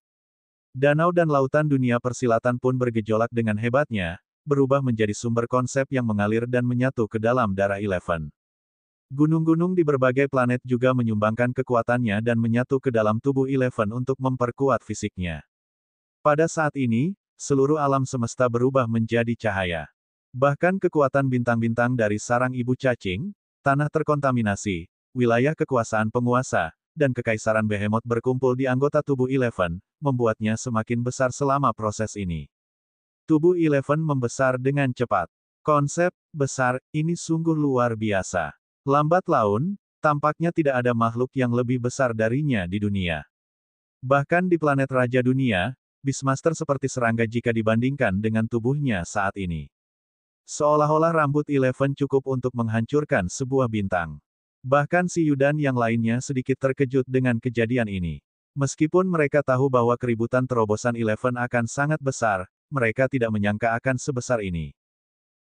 Speaker 1: Danau dan lautan dunia persilatan pun bergejolak dengan hebatnya, berubah menjadi sumber konsep yang mengalir dan menyatu ke dalam darah Eleven. Gunung-gunung di berbagai planet juga menyumbangkan kekuatannya dan menyatu ke dalam tubuh Eleven untuk memperkuat fisiknya. Pada saat ini, seluruh alam semesta berubah menjadi cahaya. Bahkan kekuatan bintang-bintang dari sarang ibu cacing, tanah terkontaminasi, wilayah kekuasaan penguasa, dan kekaisaran Behemoth berkumpul di anggota tubuh Eleven, membuatnya semakin besar selama proses ini. Tubuh Eleven membesar dengan cepat. Konsep besar ini sungguh luar biasa. Lambat laun, tampaknya tidak ada makhluk yang lebih besar darinya di dunia. Bahkan di planet Raja Dunia, Beastmaster seperti serangga jika dibandingkan dengan tubuhnya saat ini. Seolah-olah rambut Eleven cukup untuk menghancurkan sebuah bintang. Bahkan Siyu dan yang lainnya sedikit terkejut dengan kejadian ini. Meskipun mereka tahu bahwa keributan terobosan Eleven akan sangat besar, mereka tidak menyangka akan sebesar ini.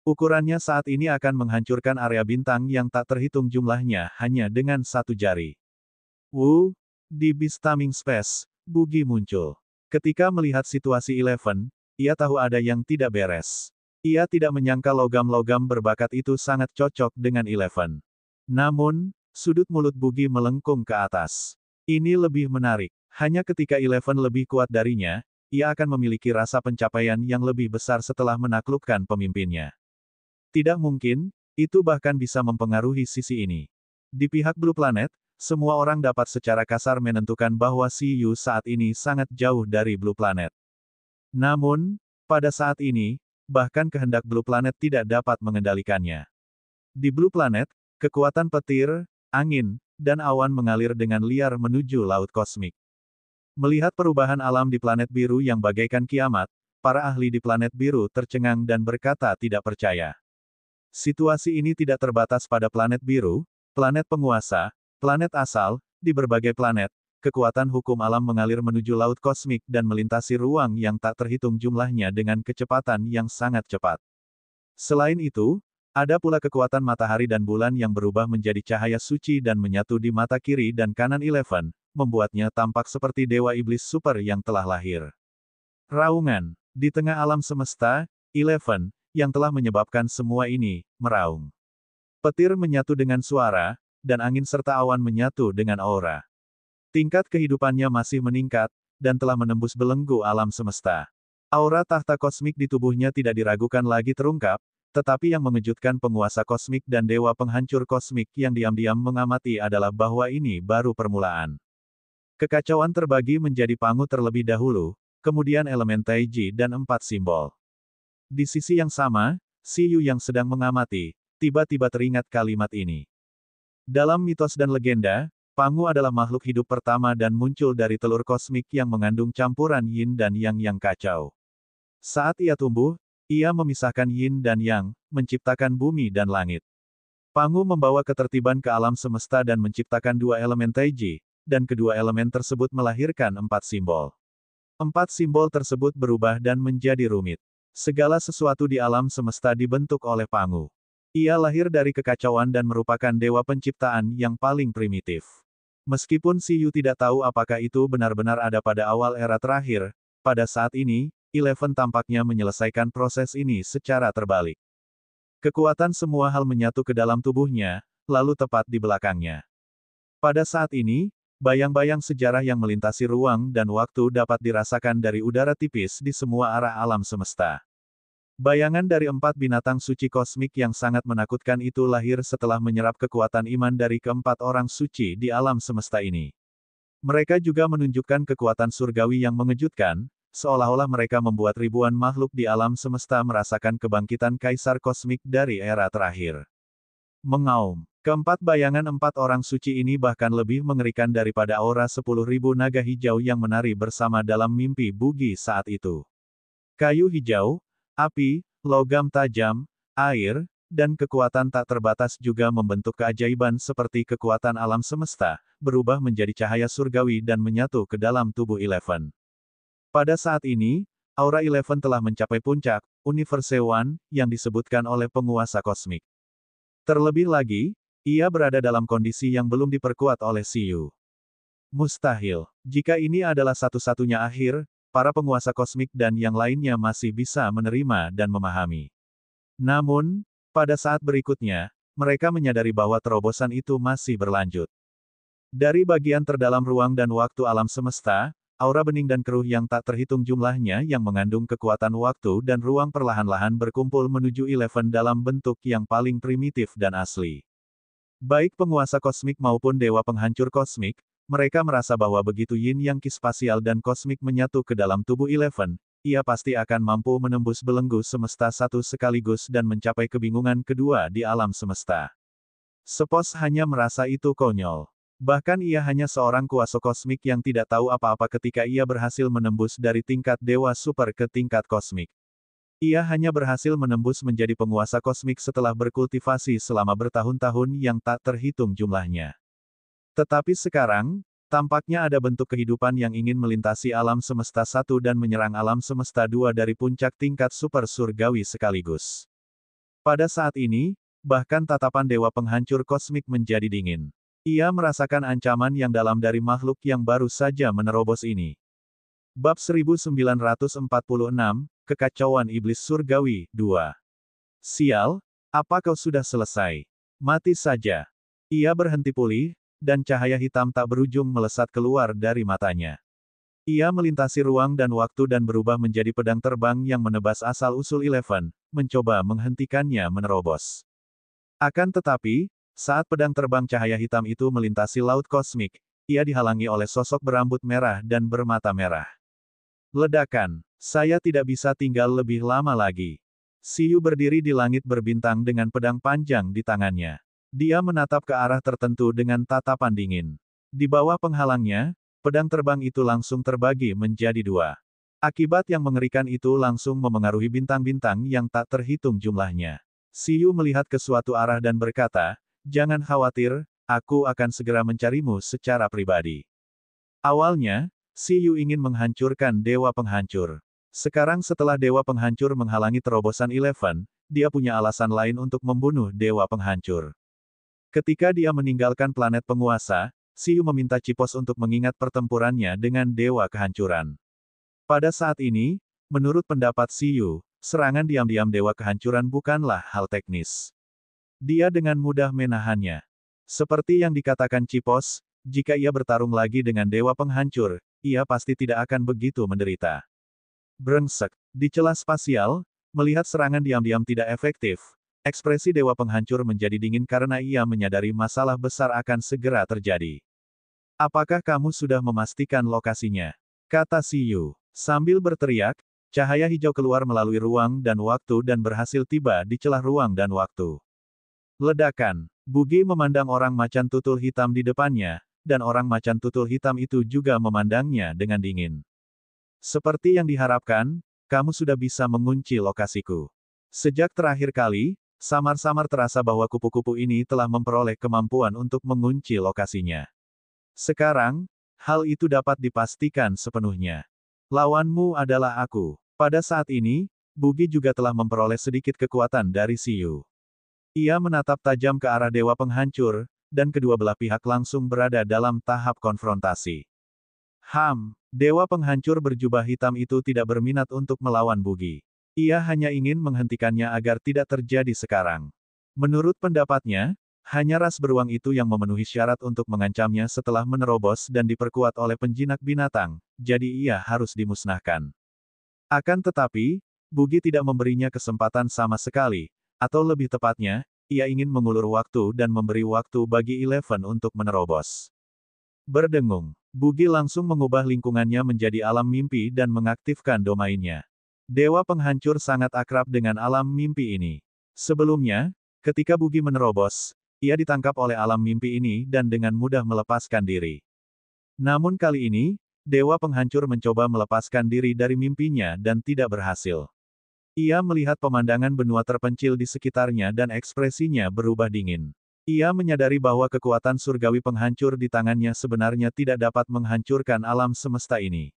Speaker 1: Ukurannya saat ini akan menghancurkan area bintang yang tak terhitung jumlahnya hanya dengan satu jari. Di Beastaming Space, Bugi muncul. Ketika melihat situasi Eleven, ia tahu ada yang tidak beres. Ia tidak menyangka logam-logam berbakat itu sangat cocok dengan Eleven. Namun, sudut mulut Bugi melengkung ke atas. Ini lebih menarik. Hanya ketika Eleven lebih kuat darinya, ia akan memiliki rasa pencapaian yang lebih besar setelah menaklukkan pemimpinnya. Tidak mungkin, itu bahkan bisa mempengaruhi sisi ini. Di pihak Blue Planet, semua orang dapat secara kasar menentukan bahwa Siyu saat ini sangat jauh dari Blue Planet. Namun, pada saat ini, bahkan kehendak Blue Planet tidak dapat mengendalikannya. Di Blue Planet, kekuatan petir, angin, dan awan mengalir dengan liar menuju laut kosmik. Melihat perubahan alam di planet biru yang bagaikan kiamat, para ahli di planet biru tercengang dan berkata tidak percaya. Situasi ini tidak terbatas pada planet biru, planet penguasa, planet asal, di berbagai planet, kekuatan hukum alam mengalir menuju laut kosmik dan melintasi ruang yang tak terhitung jumlahnya dengan kecepatan yang sangat cepat. Selain itu, ada pula kekuatan matahari dan bulan yang berubah menjadi cahaya suci dan menyatu di mata kiri dan kanan Eleven, membuatnya tampak seperti dewa iblis super yang telah lahir. Raungan. Di tengah alam semesta, Eleven, yang telah menyebabkan semua ini, meraung. Petir menyatu dengan suara, dan angin serta awan menyatu dengan aura. Tingkat kehidupannya masih meningkat, dan telah menembus belenggu alam semesta. Aura tahta kosmik di tubuhnya tidak diragukan lagi terungkap, tetapi yang mengejutkan penguasa kosmik dan dewa penghancur kosmik yang diam-diam mengamati adalah bahwa ini baru permulaan. Kekacauan terbagi menjadi pangu terlebih dahulu, kemudian elemen Taiji dan 4 simbol. Di sisi yang sama, Siyu yang sedang mengamati, tiba-tiba teringat kalimat ini. Dalam mitos dan legenda, Pangu adalah makhluk hidup pertama dan muncul dari telur kosmik yang mengandung campuran yin dan yang kacau. Saat ia tumbuh, ia memisahkan yin dan yang, menciptakan bumi dan langit. Pangu membawa ketertiban ke alam semesta dan menciptakan dua elemen Taiji, dan kedua elemen tersebut melahirkan 4 simbol. 4 simbol tersebut berubah dan menjadi rumit. Segala sesuatu di alam semesta dibentuk oleh Pangu. Ia lahir dari kekacauan dan merupakan dewa penciptaan yang paling primitif. Meskipun Siyu tidak tahu apakah itu benar-benar ada pada awal era terakhir, pada saat ini, Eleven tampaknya menyelesaikan proses ini secara terbalik. Kekuatan semua hal menyatu ke dalam tubuhnya, lalu tepat di belakangnya. Pada saat ini, bayang-bayang sejarah yang melintasi ruang dan waktu dapat dirasakan dari udara tipis di semua arah alam semesta. Bayangan dari 4 binatang suci kosmik yang sangat menakutkan itu lahir setelah menyerap kekuatan iman dari keempat orang suci di alam semesta ini. Mereka juga menunjukkan kekuatan surgawi yang mengejutkan, seolah-olah mereka membuat ribuan makhluk di alam semesta merasakan kebangkitan kaisar kosmik dari era terakhir. Mengaum. Keempat bayangan 4 orang suci ini bahkan lebih mengerikan daripada aura 10.000 naga hijau yang menari bersama dalam mimpi Bugi saat itu. Kayu hijau, api, logam tajam, air, dan kekuatan tak terbatas juga membentuk keajaiban seperti kekuatan alam semesta, berubah menjadi cahaya surgawi dan menyatu ke dalam tubuh Eleven. Pada saat ini, aura Eleven telah mencapai puncak, Universe One, yang disebutkan oleh penguasa kosmik. Terlebih lagi, ia berada dalam kondisi yang belum diperkuat oleh Siyu. Mustahil. Jika ini adalah satu-satunya akhir, para penguasa kosmik dan yang lainnya masih bisa menerima dan memahami. Namun, pada saat berikutnya, mereka menyadari bahwa terobosan itu masih berlanjut. Dari bagian terdalam ruang dan waktu alam semesta, aura bening dan keruh yang tak terhitung jumlahnya yang mengandung kekuatan waktu dan ruang perlahan-lahan berkumpul menuju Eleven dalam bentuk yang paling primitif dan asli. Baik penguasa kosmik maupun dewa penghancur kosmik, mereka merasa bahwa begitu yin yang spasial dan kosmik menyatu ke dalam tubuh Eleven, ia pasti akan mampu menembus belenggu semesta satu sekaligus dan mencapai kebingungan kedua di alam semesta. Sepos hanya merasa itu konyol. Bahkan ia hanya seorang kuasa kosmik yang tidak tahu apa-apa ketika ia berhasil menembus dari tingkat dewa super ke tingkat kosmik. Ia hanya berhasil menembus menjadi penguasa kosmik setelah berkultivasi selama bertahun-tahun yang tak terhitung jumlahnya. Tetapi sekarang, tampaknya ada bentuk kehidupan yang ingin melintasi alam semesta satu dan menyerang alam semesta dua dari puncak tingkat super surgawi sekaligus. Pada saat ini, bahkan tatapan dewa penghancur kosmik menjadi dingin. Ia merasakan ancaman yang dalam dari makhluk yang baru saja menerobos ini. Bab 1946, Kekacauan Iblis Surgawi, 2. Sial, apa kau sudah selesai? Mati saja. Ia berhenti pulih, dan cahaya hitam tak berujung melesat keluar dari matanya. Ia melintasi ruang dan waktu dan berubah menjadi pedang terbang yang menebas asal-usul Eleven, mencoba menghentikannya menerobos. Akan tetapi, saat pedang terbang cahaya hitam itu melintasi laut kosmik, ia dihalangi oleh sosok berambut merah dan bermata merah. Ledakan. Saya tidak bisa tinggal lebih lama lagi. Siyu berdiri di langit berbintang dengan pedang panjang di tangannya. Dia menatap ke arah tertentu dengan tatapan dingin. Di bawah penghalangnya, pedang terbang itu langsung terbagi menjadi 2. Akibat yang mengerikan itu langsung memengaruhi bintang-bintang yang tak terhitung jumlahnya. Siyu melihat ke suatu arah dan berkata, "Jangan khawatir, aku akan segera mencarimu secara pribadi." Awalnya, Siyu ingin menghancurkan dewa penghancur. Sekarang setelah dewa penghancur menghalangi terobosan Eleven, dia punya alasan lain untuk membunuh dewa penghancur. Ketika dia meninggalkan planet penguasa, Siyu meminta Cipos untuk mengingat pertempurannya dengan dewa kehancuran. Pada saat ini, menurut pendapat Siyu, serangan diam-diam dewa kehancuran bukanlah hal teknis. Dia dengan mudah menahannya. Seperti yang dikatakan Cipos, jika ia bertarung lagi dengan dewa penghancur, ia pasti tidak akan begitu menderita. Brengsek. Di celah spasial, melihat serangan diam-diam tidak efektif, ekspresi dewa penghancur menjadi dingin karena ia menyadari masalah besar akan segera terjadi. Apakah kamu sudah memastikan lokasinya? Kata Siyu. Sambil berteriak, cahaya hijau keluar melalui ruang dan waktu dan berhasil tiba di celah ruang dan waktu. Ledakan. Bugi memandang orang macan tutul hitam di depannya, dan orang macan tutul hitam itu juga memandangnya dengan dingin. Seperti yang diharapkan, kamu sudah bisa mengunci lokasiku. Sejak terakhir kali, samar-samar terasa bahwa kupu-kupu ini telah memperoleh kemampuan untuk mengunci lokasinya. Sekarang, hal itu dapat dipastikan sepenuhnya. Lawanmu adalah aku. Pada saat ini, Bugi juga telah memperoleh sedikit kekuatan dari Siyu. Ia menatap tajam ke arah Dewa Penghancur, dan kedua belah pihak langsung berada dalam tahap konfrontasi. Dewa Penghancur berjubah hitam itu tidak berminat untuk melawan Bugi. Ia hanya ingin menghentikannya agar tidak terjadi sekarang. Menurut pendapatnya, hanya ras beruang itu yang memenuhi syarat untuk mengancamnya setelah menerobos dan diperkuat oleh penjinak binatang, jadi ia harus dimusnahkan. Akan tetapi, Bugi tidak memberinya kesempatan sama sekali, atau lebih tepatnya, ia ingin mengulur waktu dan memberi waktu bagi Eleven untuk menerobos. Berdengung, Bugi langsung mengubah lingkungannya menjadi alam mimpi dan mengaktifkan domainnya. Dewa Penghancur sangat akrab dengan alam mimpi ini. Sebelumnya, ketika Bugi menerobos, ia ditangkap oleh alam mimpi ini dan dengan mudah melepaskan diri. Namun kali ini, Dewa Penghancur mencoba melepaskan diri dari mimpinya dan tidak berhasil. Ia melihat pemandangan benua terpencil di sekitarnya dan ekspresinya berubah dingin. Ia menyadari bahwa kekuatan surgawi penghancur di tangannya sebenarnya tidak dapat menghancurkan alam semesta ini.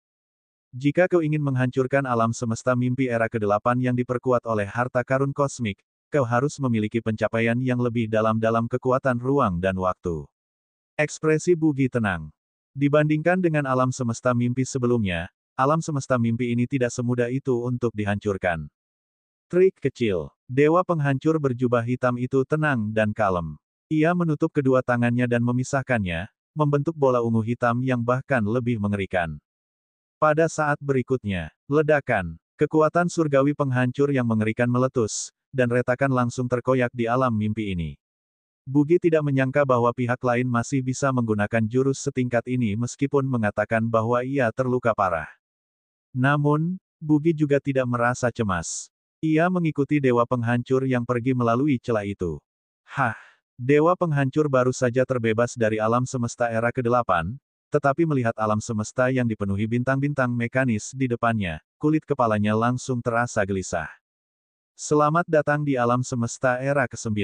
Speaker 1: Jika kau ingin menghancurkan alam semesta mimpi era ke-8 yang diperkuat oleh harta karun kosmik, kau harus memiliki pencapaian yang lebih dalam kekuatan ruang dan waktu. Ekspresi Bugi tenang. Dibandingkan dengan alam semesta mimpi sebelumnya, alam semesta mimpi ini tidak semudah itu untuk dihancurkan. Trik kecil. Dewa Penghancur berjubah hitam itu tenang dan kalem. Ia menutup kedua tangannya dan memisahkannya, membentuk bola ungu hitam yang bahkan lebih mengerikan. Pada saat berikutnya, ledakan. Kekuatan surgawi penghancur yang mengerikan meletus, dan retakan langsung terkoyak di alam mimpi ini. Bugi tidak menyangka bahwa pihak lain masih bisa menggunakan jurus setingkat ini meskipun mengatakan bahwa ia terluka parah. Namun, Bugi juga tidak merasa cemas. Ia mengikuti Dewa Penghancur yang pergi melalui celah itu. Dewa Penghancur baru saja terbebas dari alam semesta era ke-8, tetapi melihat alam semesta yang dipenuhi bintang-bintang mekanis di depannya, kulit kepalanya langsung terasa gelisah. Selamat datang di alam semesta era ke-9.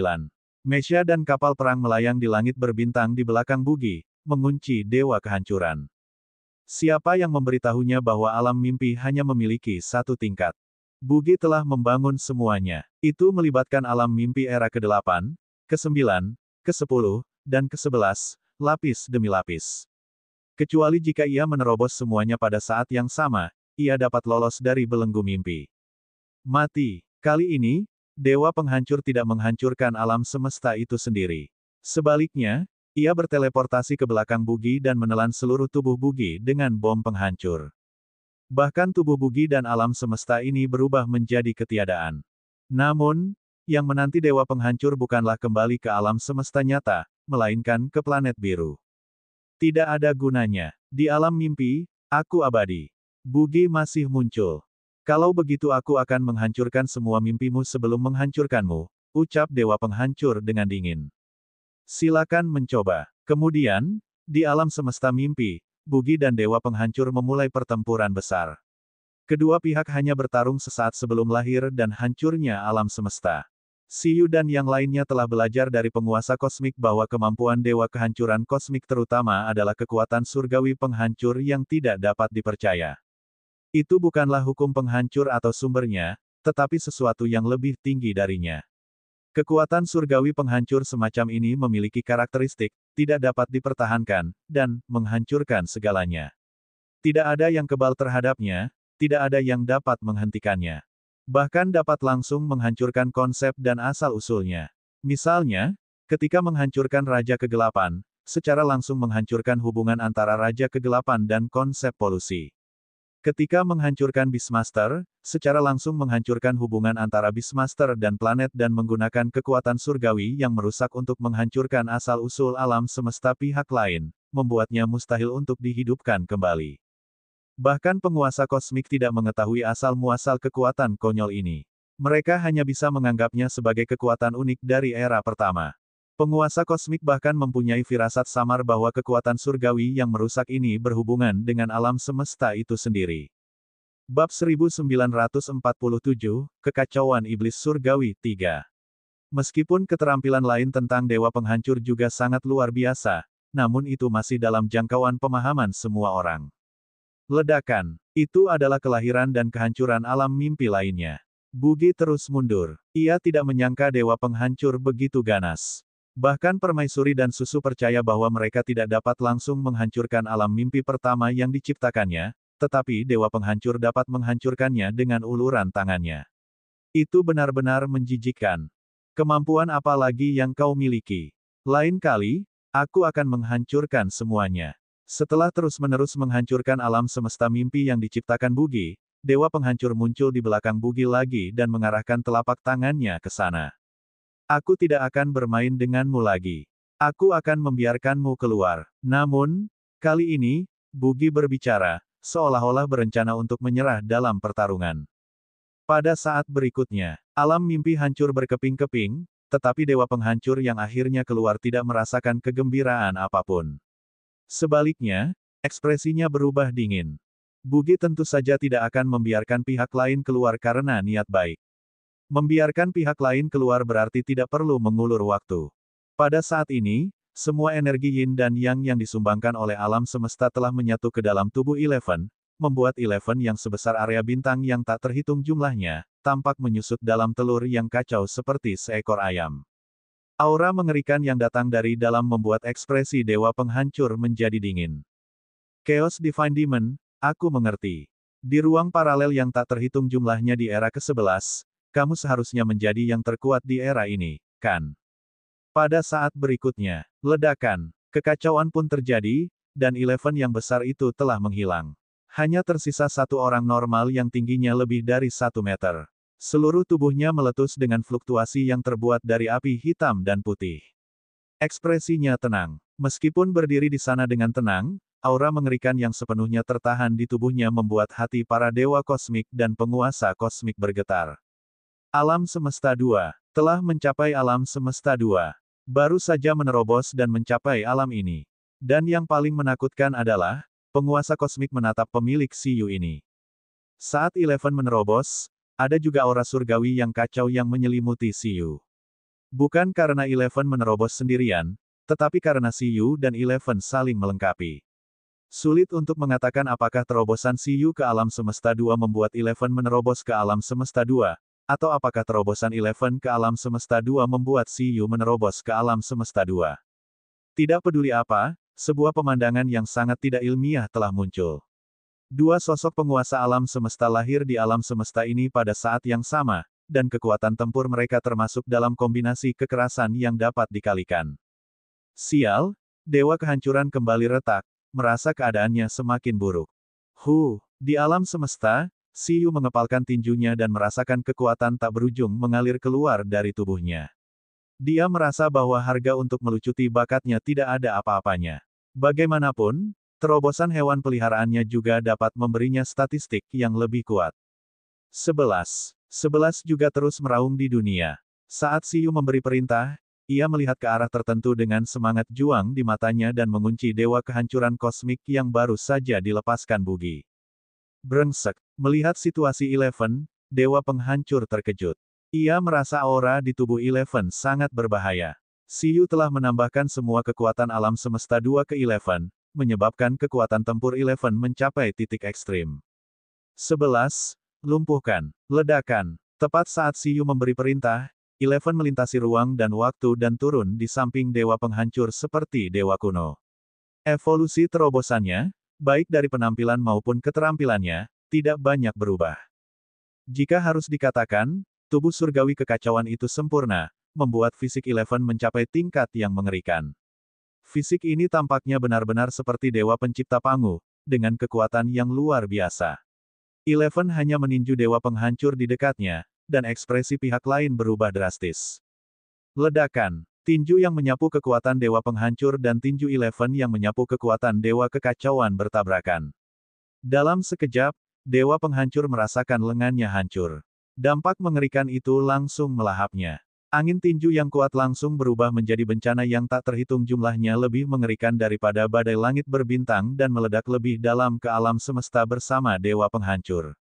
Speaker 1: Mesya dan kapal perang melayang di langit berbintang di belakang Bugi, mengunci Dewa Kehancuran. Siapa yang memberitahunya bahwa alam mimpi hanya memiliki satu tingkat? Bugi telah membangun semuanya. Itu melibatkan alam mimpi era ke-8, ke-9, ke-10, dan ke-11, lapis demi lapis. Kecuali jika ia menerobos semuanya pada saat yang sama, ia dapat lolos dari belenggu mimpi. Mati. Kali ini, Dewa Penghancur tidak menghancurkan alam semesta itu sendiri. Sebaliknya, ia berteleportasi ke belakang Bugi dan menelan seluruh tubuh Bugi dengan bom penghancur. Bahkan tubuh Bugi dan alam semesta ini berubah menjadi ketiadaan. Namun, yang menanti Dewa Penghancur bukanlah kembali ke alam semesta nyata, melainkan ke planet biru. Tidak ada gunanya. Di alam mimpi, aku abadi. Bugi masih muncul. Kalau begitu aku akan menghancurkan semua mimpimu sebelum menghancurkanmu, ucap Dewa Penghancur dengan dingin. Silakan mencoba. Kemudian, di alam semesta mimpi, Bugi dan Dewa Penghancur memulai pertempuran besar. Kedua pihak hanya bertarung sesaat sebelum lahir dan hancurnya alam semesta. Siyu dan yang lainnya telah belajar dari penguasa kosmik bahwa kemampuan Dewa Kehancuran kosmik terutama adalah kekuatan surgawi penghancur yang tidak dapat dipercaya. Itu bukanlah hukum penghancur atau sumbernya, tetapi sesuatu yang lebih tinggi darinya. Kekuatan surgawi penghancur semacam ini memiliki karakteristik, tidak dapat dipertahankan, dan menghancurkan segalanya. Tidak ada yang kebal terhadapnya, tidak ada yang dapat menghentikannya. Bahkan dapat langsung menghancurkan konsep dan asal-usulnya. Misalnya, ketika menghancurkan Raja Kegelapan, secara langsung menghancurkan hubungan antara Raja Kegelapan dan konsep polusi. Ketika menghancurkan Beastmaster, secara langsung menghancurkan hubungan antara Beastmaster dan planet dan menggunakan kekuatan surgawi yang merusak untuk menghancurkan asal-usul alam semesta pihak lain, membuatnya mustahil untuk dihidupkan kembali. Bahkan penguasa kosmik tidak mengetahui asal-muasal kekuatan konyol ini. Mereka hanya bisa menganggapnya sebagai kekuatan unik dari era pertama. Penguasa kosmik bahkan mempunyai firasat samar bahwa kekuatan surgawi yang merusak ini berhubungan dengan alam semesta itu sendiri. Bab 1947, Kekacauan Iblis Surgawi 3. Meskipun keterampilan lain tentang Dewa Penghancur juga sangat luar biasa, namun itu masih dalam jangkauan pemahaman semua orang. Ledakan. Itu adalah kelahiran dan kehancuran alam mimpi lainnya. Bugi terus mundur. Ia tidak menyangka dewa penghancur begitu ganas. Bahkan permaisuri dan susu percaya bahwa mereka tidak dapat langsung menghancurkan alam mimpi pertama yang diciptakannya, tetapi dewa penghancur dapat menghancurkannya dengan uluran tangannya. Itu benar-benar menjijikkan. Kemampuan apa lagi yang kau miliki? Lain kali, aku akan menghancurkan semuanya. Setelah terus-menerus menghancurkan alam semesta mimpi yang diciptakan Bugi, dewa penghancur muncul di belakang Bugi lagi dan mengarahkan telapak tangannya ke sana. Aku tidak akan bermain denganmu lagi. Aku akan membiarkanmu keluar. Namun, kali ini, Bugi berbicara, seolah-olah berencana untuk menyerah dalam pertarungan. Pada saat berikutnya, alam mimpi hancur berkeping-keping, tetapi dewa penghancur yang akhirnya keluar tidak merasakan kegembiraan apapun. Sebaliknya, ekspresinya berubah dingin. Bugi tentu saja tidak akan membiarkan pihak lain keluar karena niat baik. Membiarkan pihak lain keluar berarti tidak perlu mengulur waktu. Pada saat ini, semua energi yin dan yang disumbangkan oleh alam semesta telah menyatu ke dalam tubuh Eleven, membuat Eleven yang sebesar area bintang yang tak terhitung jumlahnya, tampak menyusut dalam telur yang kacau seperti seekor ayam. Aura mengerikan yang datang dari dalam membuat ekspresi dewa penghancur menjadi dingin. Chaos Divine Demon, aku mengerti. Di ruang paralel yang tak terhitung jumlahnya di era ke-11, kamu seharusnya menjadi yang terkuat di era ini, kan? Pada saat berikutnya, ledakan, kekacauan pun terjadi, dan Eleven yang besar itu telah menghilang. Hanya tersisa satu orang normal yang tingginya lebih dari 1 meter. Seluruh tubuhnya meletus dengan fluktuasi yang terbuat dari api hitam dan putih. Ekspresinya tenang. Meskipun berdiri di sana dengan tenang, aura mengerikan yang sepenuhnya tertahan di tubuhnya membuat hati para dewa kosmik dan penguasa kosmik bergetar. Alam Semesta 2 telah mencapai Alam Semesta 2. Baru saja menerobos dan mencapai alam ini. Dan yang paling menakutkan adalah, penguasa kosmik menatap pemilik Siyu ini. Saat Eleven menerobos, ada juga aura surgawi yang kacau yang menyelimuti Siyu. Bukan karena Eleven menerobos sendirian, tetapi karena Siyu dan Eleven saling melengkapi. Sulit untuk mengatakan apakah terobosan Siyu ke alam semesta 2 membuat Eleven menerobos ke alam semesta 2, atau apakah terobosan Eleven ke alam semesta 2 membuat Siyu menerobos ke alam semesta 2. Tidak peduli apa, sebuah pemandangan yang sangat tidak ilmiah telah muncul. Dua sosok penguasa alam semesta lahir di alam semesta ini pada saat yang sama, dan kekuatan tempur mereka termasuk dalam kombinasi kekerasan yang dapat dikalikan. Sial, dewa kehancuran kembali retak, merasa keadaannya semakin buruk. Di alam semesta, Siyu mengepalkan tinjunya dan merasakan kekuatan tak berujung mengalir keluar dari tubuhnya. Dia merasa bahwa harga untuk melucuti bakatnya tidak ada apa-apanya. Bagaimanapun, terobosan hewan peliharaannya juga dapat memberinya statistik yang lebih kuat. 11 juga terus meraung di dunia. Saat Siyu memberi perintah, ia melihat ke arah tertentu dengan semangat juang di matanya dan mengunci dewa kehancuran kosmik yang baru saja dilepaskan Bugi. Brengsek, melihat situasi Eleven, dewa penghancur terkejut. Ia merasa aura di tubuh Eleven sangat berbahaya. Siyu telah menambahkan semua kekuatan alam semesta 2 ke Eleven, menyebabkan kekuatan tempur Eleven mencapai titik ekstrim. 11. Lumpuhkan. Ledakan. Tepat saat Siyu memberi perintah, Eleven melintasi ruang dan waktu dan turun di samping dewa penghancur seperti dewa kuno. Evolusi terobosannya, baik dari penampilan maupun keterampilannya, tidak banyak berubah. Jika harus dikatakan, tubuh surgawi kekacauan itu sempurna, membuat fisik Eleven mencapai tingkat yang mengerikan. Fisik ini tampaknya benar-benar seperti dewa pencipta Pangu, dengan kekuatan yang luar biasa. Eleven hanya meninju dewa penghancur di dekatnya, dan ekspresi pihak lain berubah drastis. Ledakan. Tinju yang menyapu kekuatan dewa penghancur dan tinju Eleven yang menyapu kekuatan dewa kekacauan bertabrakan. Dalam sekejap, dewa penghancur merasakan lengannya hancur. Dampak mengerikan itu langsung melahapnya. Angin tinju yang kuat langsung berubah menjadi bencana yang tak terhitung jumlahnya lebih mengerikan daripada badai langit berbintang dan meledak lebih dalam ke alam semesta bersama dewa penghancur.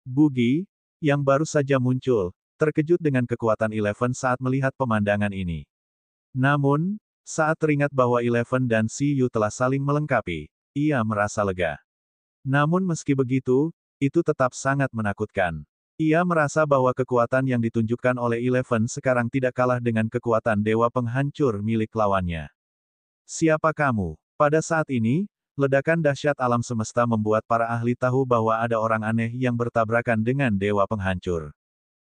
Speaker 1: Bugi, yang baru saja muncul, terkejut dengan kekuatan Eleven saat melihat pemandangan ini. Namun, Saat teringat bahwa Eleven dan Siyu telah saling melengkapi, ia merasa lega. Namun meski begitu, itu tetap sangat menakutkan. Ia merasa bahwa kekuatan yang ditunjukkan oleh Eleven sekarang tidak kalah dengan kekuatan Dewa Penghancur milik lawannya. Siapa kamu? Pada saat ini, ledakan dahsyat alam semesta membuat para ahli tahu bahwa ada orang aneh yang bertabrakan dengan Dewa Penghancur.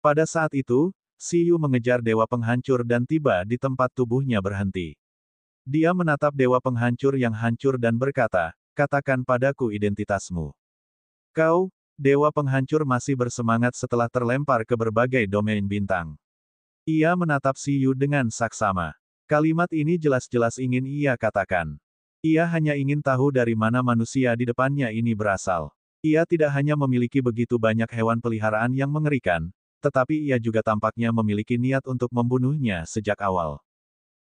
Speaker 1: Pada saat itu, Siyu mengejar Dewa Penghancur dan tiba di tempat tubuhnya berhenti. Dia menatap Dewa Penghancur yang hancur dan berkata, "Katakan padaku identitasmu." "Kau, Dewa Penghancur masih bersemangat setelah terlempar ke berbagai domain bintang." Ia menatap Siyu dengan saksama. Kalimat ini jelas-jelas ingin ia katakan. Ia hanya ingin tahu dari mana manusia di depannya ini berasal. Ia tidak hanya memiliki begitu banyak hewan peliharaan yang mengerikan, tetapi ia juga tampaknya memiliki niat untuk membunuhnya sejak awal.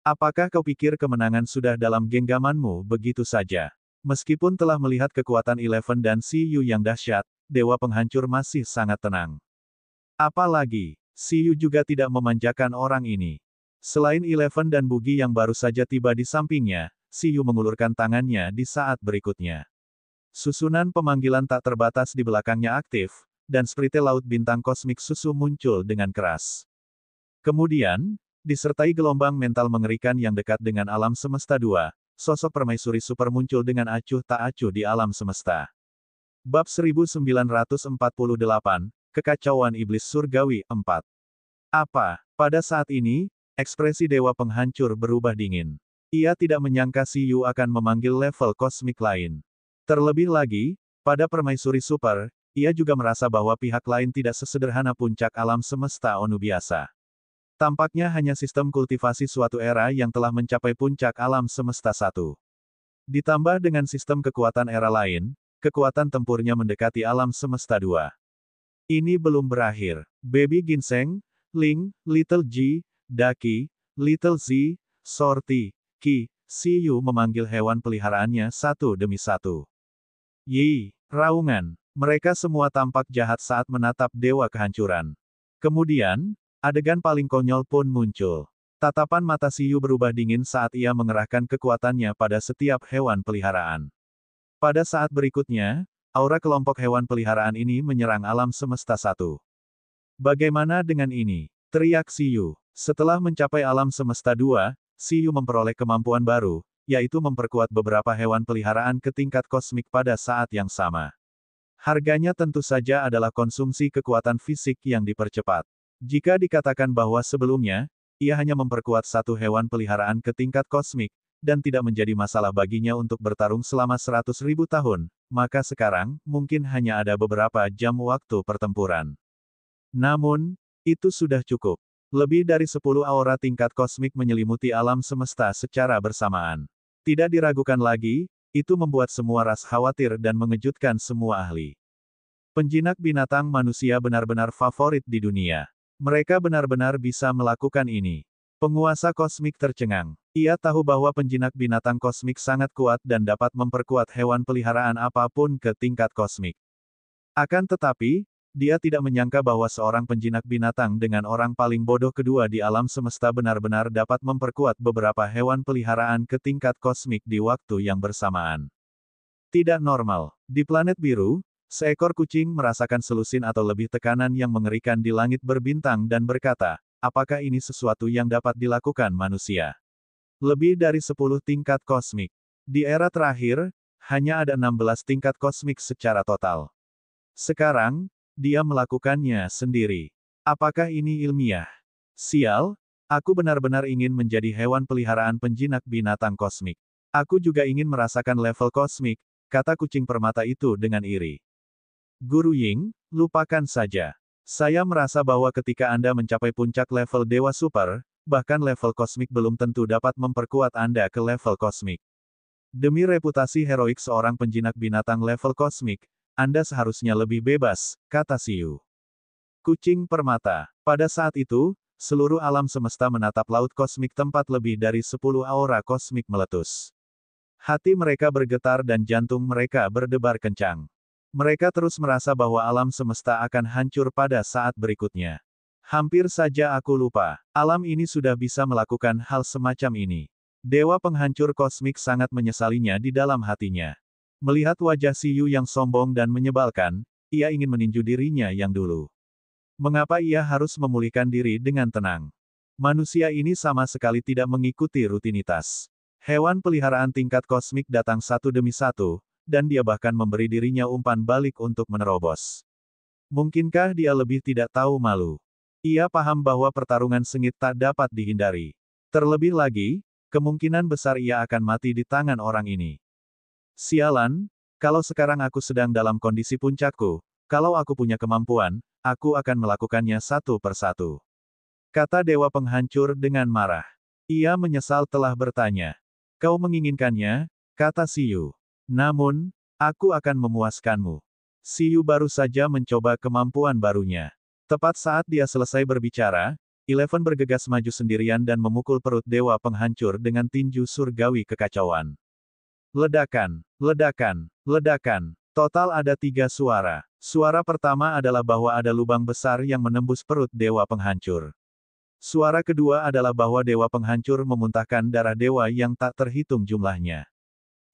Speaker 1: "Apakah kau pikir kemenangan sudah dalam genggamanmu begitu saja?" Meskipun telah melihat kekuatan Eleven dan Siyu yang dahsyat, Dewa Penghancur masih sangat tenang. Apalagi, Siyu juga tidak memanjakan orang ini. Selain Eleven dan Bugi yang baru saja tiba di sampingnya, Siyu mengulurkan tangannya di saat berikutnya. Susunan pemanggilan tak terbatas di belakangnya aktif, dan spritel laut bintang kosmik susu muncul dengan keras. Kemudian, disertai gelombang mental mengerikan yang dekat dengan alam semesta 2, sosok permaisuri super muncul dengan acuh tak acuh di alam semesta. Bab 1948, Kekacauan Iblis Surgawi 4. Apa? Pada saat ini, ekspresi Dewa Penghancur berubah dingin. Ia tidak menyangka Siyu akan memanggil level kosmik lain. Terlebih lagi, pada permaisuri super, ia juga merasa bahwa pihak lain tidak sesederhana puncak alam semesta Onu biasa. Tampaknya hanya sistem kultivasi suatu era yang telah mencapai puncak alam semesta 1. Ditambah dengan sistem kekuatan era lain, kekuatan tempurnya mendekati alam semesta 2. Ini belum berakhir. Baby Ginseng, Ling, Little G, Daki, Little Z, Sorti, Ki, Siyu memanggil hewan peliharaannya satu demi satu. Yi, raungan. Mereka semua tampak jahat saat menatap Dewa Kehancuran. Kemudian, adegan paling konyol pun muncul. Tatapan mata Siyu berubah dingin saat ia mengerahkan kekuatannya pada setiap hewan peliharaan. Pada saat berikutnya, aura kelompok hewan peliharaan ini menyerang alam semesta 1. "Bagaimana dengan ini?" teriak Siyu. Setelah mencapai alam semesta 2, Siyu memperoleh kemampuan baru, yaitu memperkuat beberapa hewan peliharaan ke tingkat kosmik pada saat yang sama. Harganya tentu saja adalah konsumsi kekuatan fisik yang dipercepat. Jika dikatakan bahwa sebelumnya, ia hanya memperkuat satu hewan peliharaan ke tingkat kosmik, dan tidak menjadi masalah baginya untuk bertarung selama 100.000 tahun, maka sekarang, mungkin hanya ada beberapa jam waktu pertempuran. Namun, itu sudah cukup. Lebih dari 10 aura tingkat kosmik menyelimuti alam semesta secara bersamaan. Tidak diragukan lagi, itu membuat semua ras khawatir dan mengejutkan semua ahli. Penjinak binatang manusia benar-benar favorit di dunia. Mereka benar-benar bisa melakukan ini. Penguasa kosmik tercengang. Ia tahu bahwa penjinak binatang kosmik sangat kuat dan dapat memperkuat hewan peliharaan apapun ke tingkat kosmik. Akan tetapi, dia tidak menyangka bahwa seorang penjinak binatang dengan orang paling bodoh kedua di alam semesta benar-benar dapat memperkuat beberapa hewan peliharaan ke tingkat kosmik di waktu yang bersamaan. Tidak normal. Di planet biru, seekor kucing merasakan selusin atau lebih tekanan yang mengerikan di langit berbintang dan berkata, apakah ini sesuatu yang dapat dilakukan manusia? Lebih dari 10 tingkat kosmik. Di era terakhir, hanya ada 16 tingkat kosmik secara total. Sekarang, dia melakukannya sendiri. Apakah ini ilmiah? Sial, aku benar-benar ingin menjadi hewan peliharaan penjinak binatang kosmik. Aku juga ingin merasakan level kosmik, kata kucing permata itu dengan iri. Guru Ying, lupakan saja. Saya merasa bahwa ketika Anda mencapai puncak level Dewa Super, bahkan level kosmik belum tentu dapat memperkuat Anda ke level kosmik. Demi reputasi heroik seorang penjinak binatang level kosmik, Anda seharusnya lebih bebas, kata Siyu. Kucing permata. Pada saat itu, seluruh alam semesta menatap laut kosmik tempat lebih dari 10 aura kosmik meletus. Hati mereka bergetar dan jantung mereka berdebar kencang. Mereka terus merasa bahwa alam semesta akan hancur pada saat berikutnya. Hampir saja aku lupa, alam ini sudah bisa melakukan hal semacam ini. Dewa penghancur kosmik sangat menyesalinya di dalam hatinya. Melihat wajah Siyu yang sombong dan menyebalkan, ia ingin meninju dirinya yang dulu. Mengapa ia harus memulihkan diri dengan tenang? Manusia ini sama sekali tidak mengikuti rutinitas. Hewan peliharaan tingkat kosmik datang satu demi satu, dan dia bahkan memberi dirinya umpan balik untuk menerobos. Mungkinkah dia lebih tidak tahu malu? Ia paham bahwa pertarungan sengit tak dapat dihindari. Terlebih lagi, kemungkinan besar ia akan mati di tangan orang ini. Sialan, kalau sekarang aku sedang dalam kondisi puncakku, kalau aku punya kemampuan, aku akan melakukannya satu persatu. Kata Dewa Penghancur dengan marah. Ia menyesal telah bertanya. Kau menginginkannya, kata Siyu. Namun, aku akan memuaskanmu. Siyu baru saja mencoba kemampuan barunya. Tepat saat dia selesai berbicara, Eleven bergegas maju sendirian dan memukul perut Dewa Penghancur dengan tinju surgawi kekacauan. Ledakan, ledakan, ledakan. Total ada 3 suara. Suara pertama adalah bahwa ada lubang besar yang menembus perut Dewa Penghancur. Suara kedua adalah bahwa Dewa Penghancur memuntahkan darah dewa yang tak terhitung jumlahnya.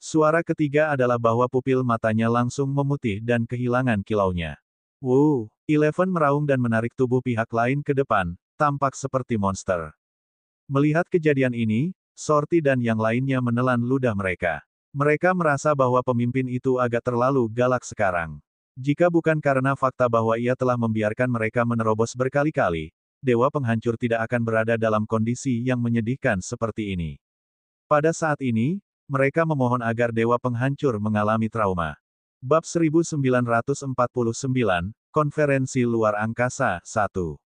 Speaker 1: Suara ketiga adalah bahwa pupil matanya langsung memutih dan kehilangan kilaunya. Wuh, Eleven meraung dan menarik tubuh pihak lain ke depan, tampak seperti monster. Melihat kejadian ini, Sorti dan yang lainnya menelan ludah mereka. Mereka merasa bahwa pemimpin itu agak terlalu galak sekarang. Jika bukan karena fakta bahwa ia telah membiarkan mereka menerobos berkali-kali, Dewa Penghancur tidak akan berada dalam kondisi yang menyedihkan seperti ini. Pada saat ini, mereka memohon agar Dewa Penghancur mengalami trauma. Bab 1949, Konferensi Luar Angkasa 1.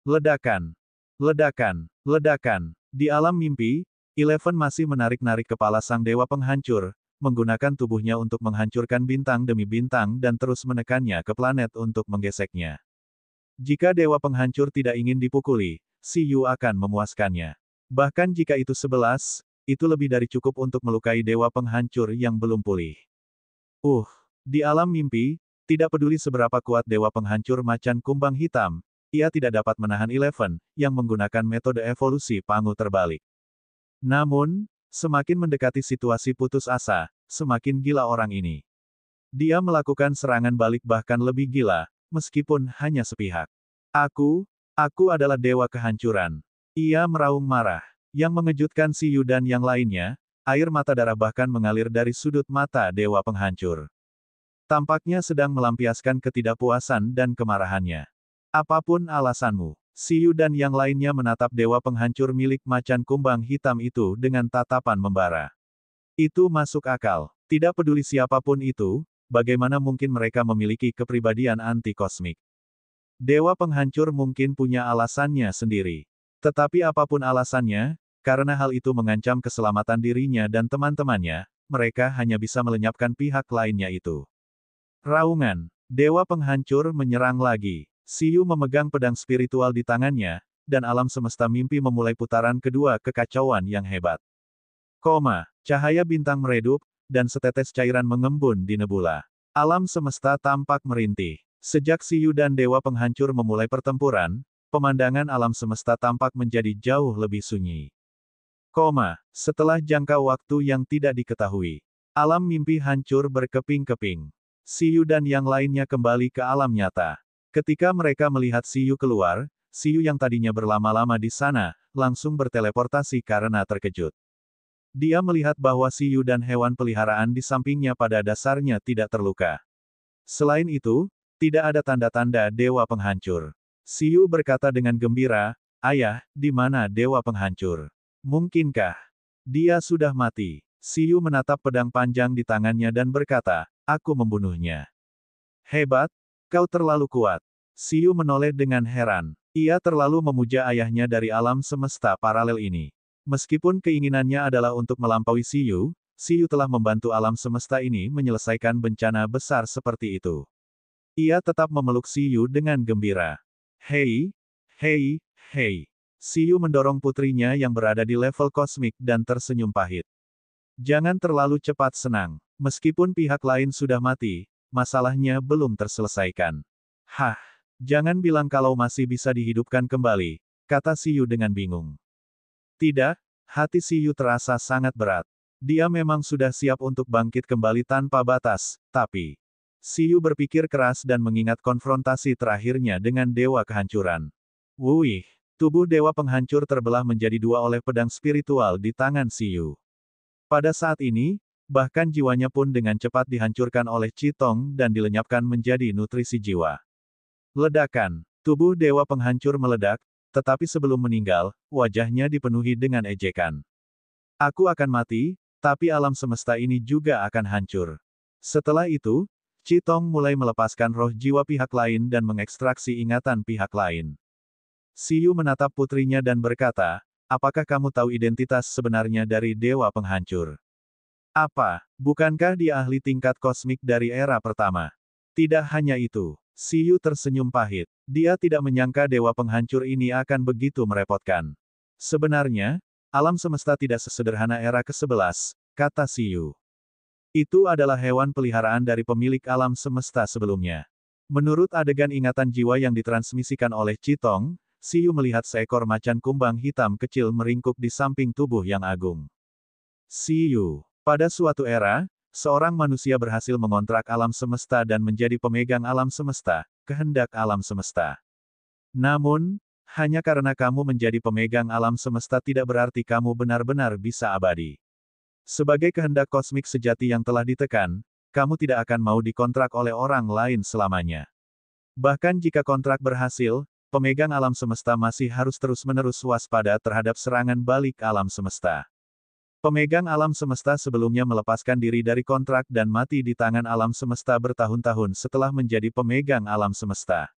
Speaker 1: Ledakan. Ledakan. Ledakan. Di alam mimpi, Eleven masih menarik-narik kepala sang Dewa Penghancur, menggunakan tubuhnya untuk menghancurkan bintang demi bintang dan terus menekannya ke planet untuk menggeseknya. Jika Dewa Penghancur tidak ingin dipukuli, Siyu akan memuaskannya. Bahkan jika itu 11, itu lebih dari cukup untuk melukai Dewa Penghancur yang belum pulih. Di alam mimpi, tidak peduli seberapa kuat Dewa Penghancur macan kumbang hitam, ia tidak dapat menahan Eleven, yang menggunakan metode evolusi pangu terbalik. Namun, semakin mendekati situasi putus asa, semakin gila orang ini. Dia melakukan serangan balik bahkan lebih gila, meskipun hanya sepihak. Aku adalah Dewa Kehancuran. Ia meraung marah. Yang mengejutkan Siyu dan yang lainnya, air mata darah bahkan mengalir dari sudut mata Dewa Penghancur. Tampaknya sedang melampiaskan ketidakpuasan dan kemarahannya. Apapun alasanmu, Siyu dan yang lainnya menatap Dewa Penghancur milik macan kumbang hitam itu dengan tatapan membara. Itu masuk akal. Tidak peduli siapapun itu, bagaimana mungkin mereka memiliki kepribadian anti-kosmik? Dewa Penghancur mungkin punya alasannya sendiri. Tetapi apapun alasannya, karena hal itu mengancam keselamatan dirinya dan teman-temannya, mereka hanya bisa melenyapkan pihak lainnya itu. Raungan. Dewa Penghancur menyerang lagi. Siyu memegang pedang spiritual di tangannya, dan alam semesta mimpi memulai putaran kedua kekacauan yang hebat. Cahaya bintang meredup, dan setetes cairan mengembun di nebula. Alam semesta tampak merintih. Sejak Siyu dan Dewa Penghancur memulai pertempuran, pemandangan alam semesta tampak menjadi jauh lebih sunyi. Setelah jangka waktu yang tidak diketahui, alam mimpi hancur berkeping-keping. Siyu dan yang lainnya kembali ke alam nyata. Ketika mereka melihat Siyu keluar, Siyu yang tadinya berlama-lama di sana, langsung berteleportasi karena terkejut. Dia melihat bahwa Siyu dan hewan peliharaan di sampingnya pada dasarnya tidak terluka. Selain itu, tidak ada tanda-tanda Dewa Penghancur. Siyu berkata dengan gembira, "Ayah, di mana Dewa Penghancur? Mungkinkah dia sudah mati?" Siyu menatap pedang panjang di tangannya dan berkata, "Aku membunuhnya." "Hebat, kau terlalu kuat." Siyu menoleh dengan heran. Ia terlalu memuja ayahnya dari alam semesta paralel ini. Meskipun keinginannya adalah untuk melampaui Siyu, Siyu telah membantu alam semesta ini menyelesaikan bencana besar seperti itu. Ia tetap memeluk Siyu dengan gembira. Hei, hei, hei. Siyu mendorong putrinya yang berada di level kosmik dan tersenyum pahit. Jangan terlalu cepat senang. Meskipun pihak lain sudah mati, masalahnya belum terselesaikan. Hah, jangan bilang kalau masih bisa dihidupkan kembali, kata Siyu dengan bingung. Tidak, Hati Siyu terasa sangat berat. Dia memang sudah siap untuk bangkit kembali tanpa batas, tapi Siyu berpikir keras dan mengingat konfrontasi terakhirnya dengan Dewa Kehancuran. Wuih, tubuh Dewa Penghancur terbelah menjadi dua oleh pedang spiritual di tangan Siyu. Pada saat ini, bahkan jiwanya pun dengan cepat dihancurkan oleh Qitong dan dilenyapkan menjadi nutrisi jiwa. Ledakan, tubuh Dewa Penghancur meledak, tetapi sebelum meninggal, wajahnya dipenuhi dengan ejekan. Aku akan mati, tapi alam semesta ini juga akan hancur. Setelah itu, Qitong mulai melepaskan roh jiwa pihak lain dan mengekstraksi ingatan pihak lain. Siyu menatap putrinya dan berkata, apakah kamu tahu identitas sebenarnya dari Dewa Penghancur? Apa, bukankah dia ahli tingkat kosmik dari era pertama? Tidak hanya itu, Siyu tersenyum pahit. Dia tidak menyangka Dewa Penghancur ini akan begitu merepotkan. Sebenarnya, alam semesta tidak sesederhana era ke-11, kata Siyu. Itu adalah hewan peliharaan dari pemilik alam semesta sebelumnya. Menurut adegan ingatan jiwa yang ditransmisikan oleh Qitong, Siyu melihat seekor macan kumbang hitam kecil meringkuk di samping tubuh yang agung. Siyu. Pada suatu era, seorang manusia berhasil mengontrak alam semesta dan menjadi pemegang alam semesta, kehendak alam semesta. Namun, hanya karena kamu menjadi pemegang alam semesta tidak berarti kamu benar-benar bisa abadi. Sebagai kehendak kosmik sejati yang telah ditekan, kamu tidak akan mau dikontrak oleh orang lain selamanya. Bahkan jika kontrak berhasil, pemegang alam semesta masih harus terus-menerus waspada terhadap serangan balik alam semesta. Pemegang alam semesta sebelumnya melepaskan diri dari kontrak dan mati di tangan alam semesta bertahun-tahun setelah menjadi pemegang alam semesta.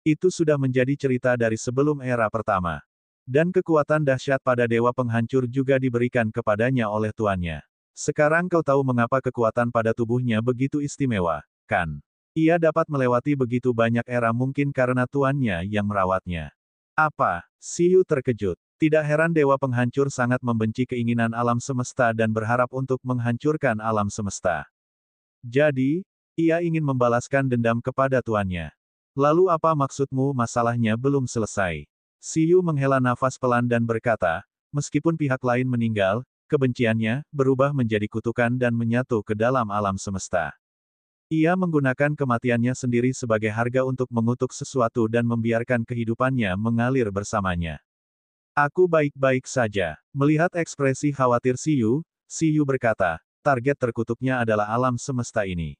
Speaker 1: Itu sudah menjadi cerita dari sebelum era pertama. Dan kekuatan dahsyat pada Dewa Penghancur juga diberikan kepadanya oleh tuannya. Sekarang kau tahu mengapa kekuatan pada tubuhnya begitu istimewa, kan? Ia dapat melewati begitu banyak era mungkin karena tuannya yang merawatnya. Apa? Siyu terkejut. Tidak heran Dewa Penghancur sangat membenci keinginan alam semesta dan berharap untuk menghancurkan alam semesta. Jadi, ia ingin membalaskan dendam kepada tuannya. Lalu apa maksudmu? Masalahnya belum selesai. Siyu menghela nafas pelan dan berkata, meskipun pihak lain meninggal, kebenciannya berubah menjadi kutukan dan menyatu ke dalam alam semesta. Ia menggunakan kematiannya sendiri sebagai harga untuk mengutuk sesuatu dan membiarkan kehidupannya mengalir bersamanya. Aku baik-baik saja. Melihat ekspresi khawatir Siyu berkata, target terkutuknya adalah alam semesta ini.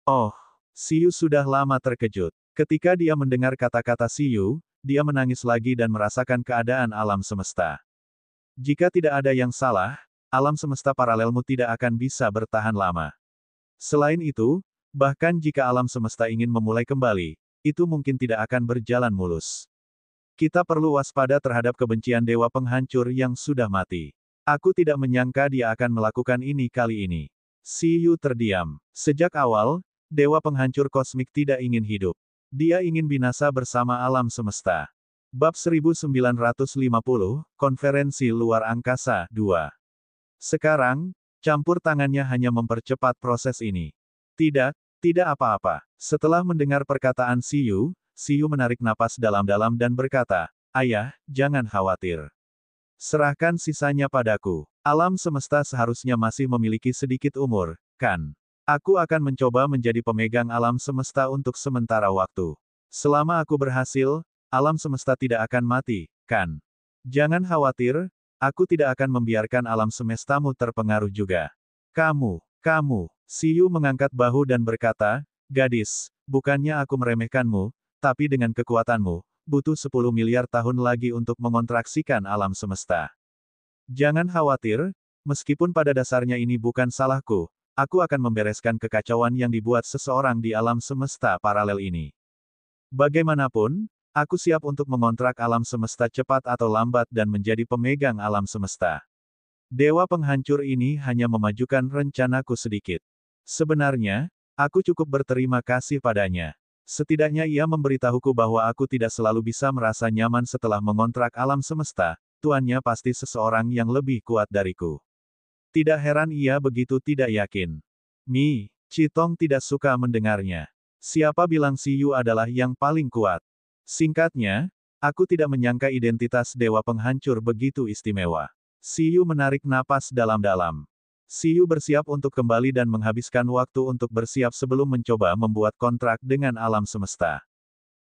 Speaker 1: Oh, Siyu sudah lama terkejut. Ketika dia mendengar kata-kata Siyu, dia menangis lagi dan merasakan keadaan alam semesta. Jika tidak ada yang salah, alam semesta paralelmu tidak akan bisa bertahan lama. Selain itu, bahkan jika alam semesta ingin memulai kembali, itu mungkin tidak akan berjalan mulus. Kita perlu waspada terhadap kebencian Dewa Penghancur yang sudah mati. Aku tidak menyangka dia akan melakukan ini kali ini. Siyu terdiam. Sejak awal, Dewa Penghancur Kosmik tidak ingin hidup. Dia ingin binasa bersama alam semesta. Bab 1950, Konferensi Luar Angkasa 2. Sekarang, campur tangannya hanya mempercepat proses ini. Tidak apa-apa. Setelah mendengar perkataan Siyu menarik napas dalam-dalam dan berkata, Ayah, jangan khawatir. Serahkan sisanya padaku. Alam semesta seharusnya masih memiliki sedikit umur, kan? Aku akan mencoba menjadi pemegang alam semesta untuk sementara waktu. Selama aku berhasil, alam semesta tidak akan mati, kan? Jangan khawatir, aku tidak akan membiarkan alam semestamu terpengaruh juga. Kamu, Siyu mengangkat bahu dan berkata, gadis, bukannya aku meremehkanmu, tapi dengan kekuatanmu, butuh 10 miliar tahun lagi untuk mengontraksikan alam semesta. Jangan khawatir, meskipun pada dasarnya ini bukan salahku, aku akan membereskan kekacauan yang dibuat seseorang di alam semesta paralel ini. Bagaimanapun, aku siap untuk mengontrak alam semesta cepat atau lambat dan menjadi pemegang alam semesta. Dewa Penghancur ini hanya memajukan rencanaku sedikit. Sebenarnya, aku cukup berterima kasih padanya. Setidaknya ia memberitahuku bahwa aku tidak selalu bisa merasa nyaman setelah mengontrak alam semesta, tuannya pasti seseorang yang lebih kuat dariku. Tidak heran ia begitu tidak yakin. Qitong tidak suka mendengarnya. Siapa bilang Siyu adalah yang paling kuat? Singkatnya, aku tidak menyangka identitas Dewa Penghancur begitu istimewa. Siyu menarik napas dalam-dalam. Siyu bersiap untuk kembali dan menghabiskan waktu untuk bersiap sebelum mencoba membuat kontrak dengan alam semesta.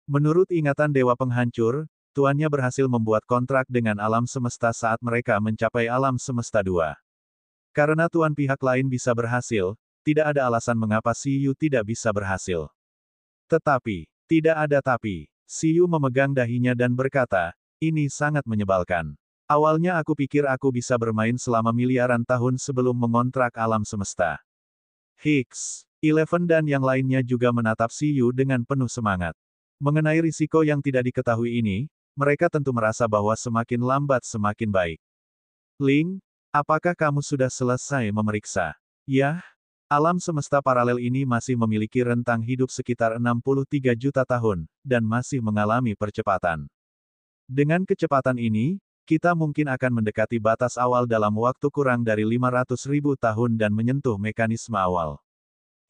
Speaker 1: Menurut ingatan Dewa Penghancur, tuannya berhasil membuat kontrak dengan alam semesta saat mereka mencapai alam semesta 2. Karena tuan pihak lain bisa berhasil, tidak ada alasan mengapa Siyu tidak bisa berhasil. Tetapi, tidak ada tapi. Siyu memegang dahinya dan berkata, ini sangat menyebalkan. Awalnya aku pikir aku bisa bermain selama miliaran tahun sebelum mengontrak alam semesta. Hicks, Eleven dan yang lainnya juga menatap Siyu dengan penuh semangat. Mengenai risiko yang tidak diketahui ini, mereka tentu merasa bahwa semakin lambat semakin baik. Ling, apakah kamu sudah selesai memeriksa? Ya, alam semesta paralel ini masih memiliki rentang hidup sekitar 63 juta tahun, dan masih mengalami percepatan. Dengan kecepatan ini, kita mungkin akan mendekati batas awal dalam waktu kurang dari 500.000 tahun dan menyentuh mekanisme awal.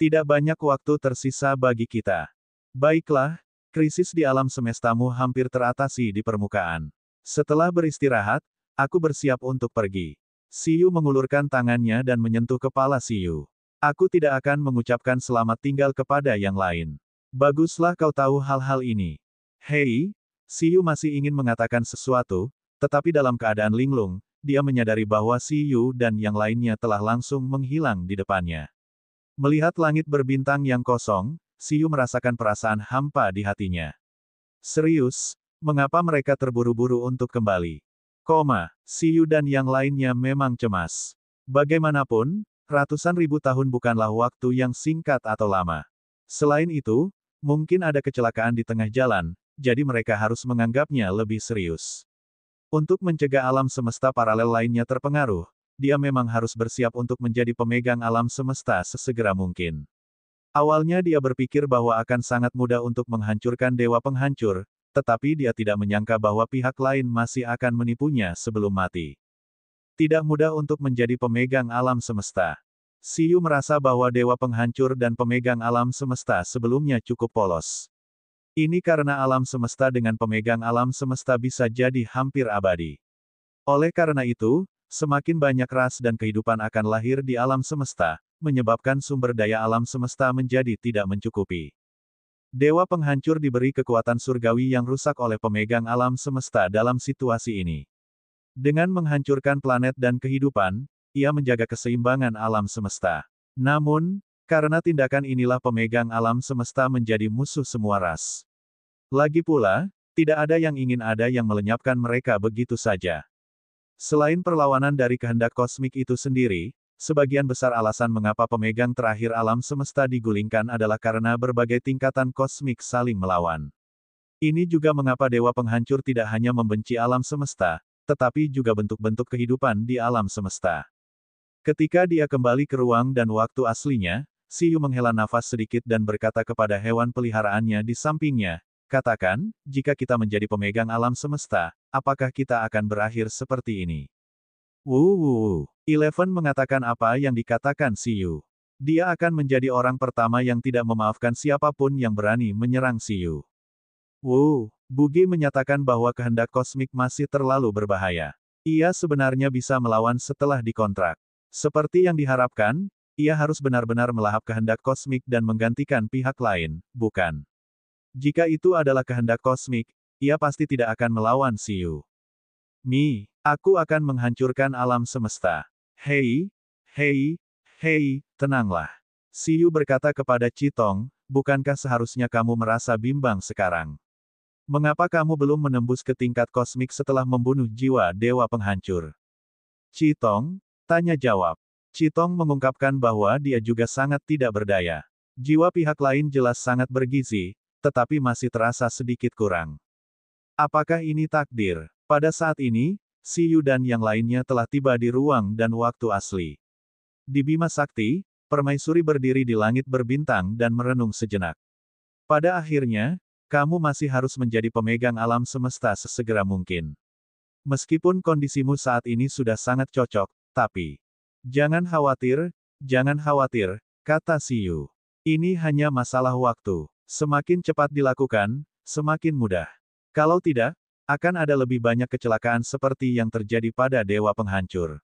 Speaker 1: Tidak banyak waktu tersisa bagi kita. Baiklah, krisis di alam semestamu hampir teratasi di permukaan. Setelah beristirahat, aku bersiap untuk pergi. Siyu mengulurkan tangannya dan menyentuh kepala Siyu. Aku tidak akan mengucapkan selamat tinggal kepada yang lain. Baguslah kau tahu hal-hal ini. Hei, Siyu masih ingin mengatakan sesuatu, tetapi dalam keadaan linglung, dia menyadari bahwa Siyu dan yang lainnya telah langsung menghilang di depannya. Melihat langit berbintang yang kosong, Siyu merasakan perasaan hampa di hatinya. Serius, mengapa mereka terburu-buru untuk kembali? Siyu dan yang lainnya memang cemas. Bagaimanapun, ratusan ribu tahun bukanlah waktu yang singkat atau lama. Selain itu, mungkin ada kecelakaan di tengah jalan, jadi mereka harus menganggapnya lebih serius. Untuk mencegah alam semesta paralel lainnya terpengaruh, dia memang harus bersiap untuk menjadi pemegang alam semesta sesegera mungkin. Awalnya dia berpikir bahwa akan sangat mudah untuk menghancurkan Dewa Penghancur, tetapi dia tidak menyangka bahwa pihak lain masih akan menipunya sebelum mati. Tidak mudah untuk menjadi pemegang alam semesta. Siyu merasa bahwa Dewa Penghancur dan pemegang alam semesta sebelumnya cukup polos. Ini karena alam semesta dengan pemegang alam semesta bisa jadi hampir abadi. Oleh karena itu, semakin banyak ras dan kehidupan akan lahir di alam semesta, menyebabkan sumber daya alam semesta menjadi tidak mencukupi. Dewa Penghancur diberi kekuatan surgawi yang rusak oleh pemegang alam semesta dalam situasi ini. Dengan menghancurkan planet dan kehidupan, ia menjaga keseimbangan alam semesta. Namun, karena tindakan inilah pemegang alam semesta menjadi musuh semua ras. Lagi pula, tidak ada yang ingin ada yang melenyapkan mereka begitu saja. Selain perlawanan dari kehendak kosmik itu sendiri, sebagian besar alasan mengapa pemegang terakhir alam semesta digulingkan adalah karena berbagai tingkatan kosmik saling melawan. Ini juga mengapa Dewa Penghancur tidak hanya membenci alam semesta, tetapi juga bentuk-bentuk kehidupan di alam semesta. Ketika dia kembali ke ruang dan waktu aslinya, Siyu menghela nafas sedikit dan berkata kepada hewan peliharaannya di sampingnya, katakan, jika kita menjadi pemegang alam semesta, apakah kita akan berakhir seperti ini? Eleven mengatakan apa yang dikatakan Siyu. Dia akan menjadi orang pertama yang tidak memaafkan siapapun yang berani menyerang Siyu. Bugi menyatakan bahwa kehendak kosmik masih terlalu berbahaya. Ia sebenarnya bisa melawan setelah dikontrak. Seperti yang diharapkan, ia harus benar-benar melahap kehendak kosmik dan menggantikan pihak lain, bukan? Jika itu adalah kehendak kosmik, ia pasti tidak akan melawan Siyu. Aku akan menghancurkan alam semesta. Hei, tenanglah. Siyu berkata kepada Chitong, bukankah seharusnya kamu merasa bimbang sekarang? Mengapa kamu belum menembus ke tingkat kosmik setelah membunuh jiwa Dewa Penghancur? Chitong, tanya jawab. Chitong mengungkapkan bahwa dia juga sangat tidak berdaya. Jiwa pihak lain jelas sangat bergizi, tetapi masih terasa sedikit kurang. Apakah ini takdir? Pada saat ini, Siyu dan yang lainnya telah tiba di ruang dan waktu asli. Di Bima Sakti, permaisuri berdiri di langit berbintang dan merenung sejenak. Pada akhirnya, kamu masih harus menjadi pemegang alam semesta sesegera mungkin. Meskipun kondisimu saat ini sudah sangat cocok, tapi jangan khawatir, kata Siyu. Ini hanya masalah waktu. Semakin cepat dilakukan, semakin mudah. Kalau tidak, Akan ada lebih banyak kecelakaan seperti yang terjadi pada Dewa Penghancur.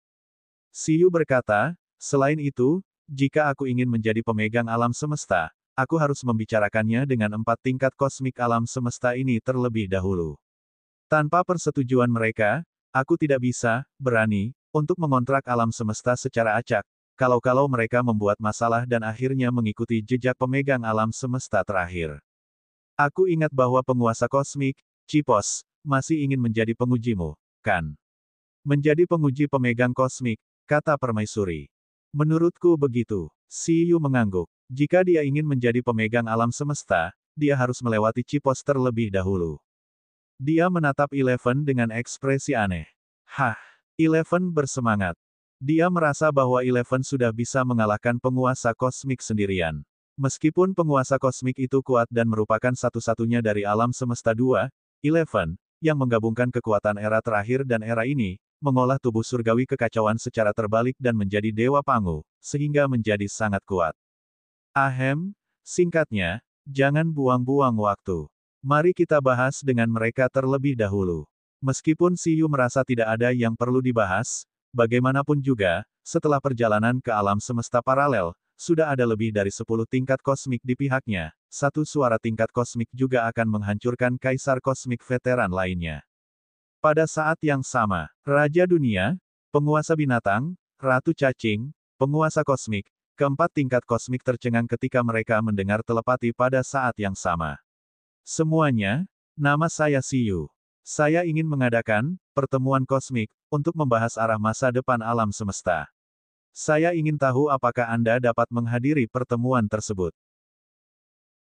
Speaker 1: Siyu berkata, selain itu, jika aku ingin menjadi pemegang alam semesta, aku harus membicarakannya dengan 4 tingkat kosmik alam semesta ini terlebih dahulu. Tanpa persetujuan mereka, aku tidak berani, untuk mengontrak alam semesta secara acak, kalau mereka membuat masalah dan akhirnya mengikuti jejak pemegang alam semesta terakhir. Aku ingat bahwa penguasa kosmik, Cipos, masih ingin menjadi pengujimu, kan? Menjadi penguji pemegang kosmik, kata permaisuri. Menurutku begitu. Siyu mengangguk. Jika dia ingin menjadi pemegang alam semesta, dia harus melewati Cipos terlebih dahulu. Dia menatap Eleven dengan ekspresi aneh. Hah, Eleven bersemangat. Dia merasa bahwa Eleven sudah bisa mengalahkan penguasa kosmik sendirian. Meskipun penguasa kosmik itu kuat dan merupakan satu-satunya dari alam semesta 2, Eleven, yang menggabungkan kekuatan era terakhir dan era ini, mengolah tubuh surgawi kekacauan secara terbalik dan menjadi dewa pangu, sehingga menjadi sangat kuat. Ahem, singkatnya, jangan buang-buang waktu. Mari kita bahas dengan mereka terlebih dahulu. Meskipun Siyu merasa tidak ada yang perlu dibahas, bagaimanapun juga, setelah perjalanan ke alam semesta paralel, sudah ada lebih dari 10 tingkat kosmik di pihaknya, satu suara tingkat kosmik juga akan menghancurkan kaisar kosmik veteran lainnya. Pada saat yang sama, Raja Dunia, penguasa binatang, Ratu Cacing, penguasa kosmik, keempat tingkat kosmik tercengang ketika mereka mendengar telepati pada saat yang sama. Semuanya, nama saya Siyu. Saya ingin mengadakan pertemuan kosmik untuk membahas arah masa depan alam semesta. Saya ingin tahu apakah Anda dapat menghadiri pertemuan tersebut.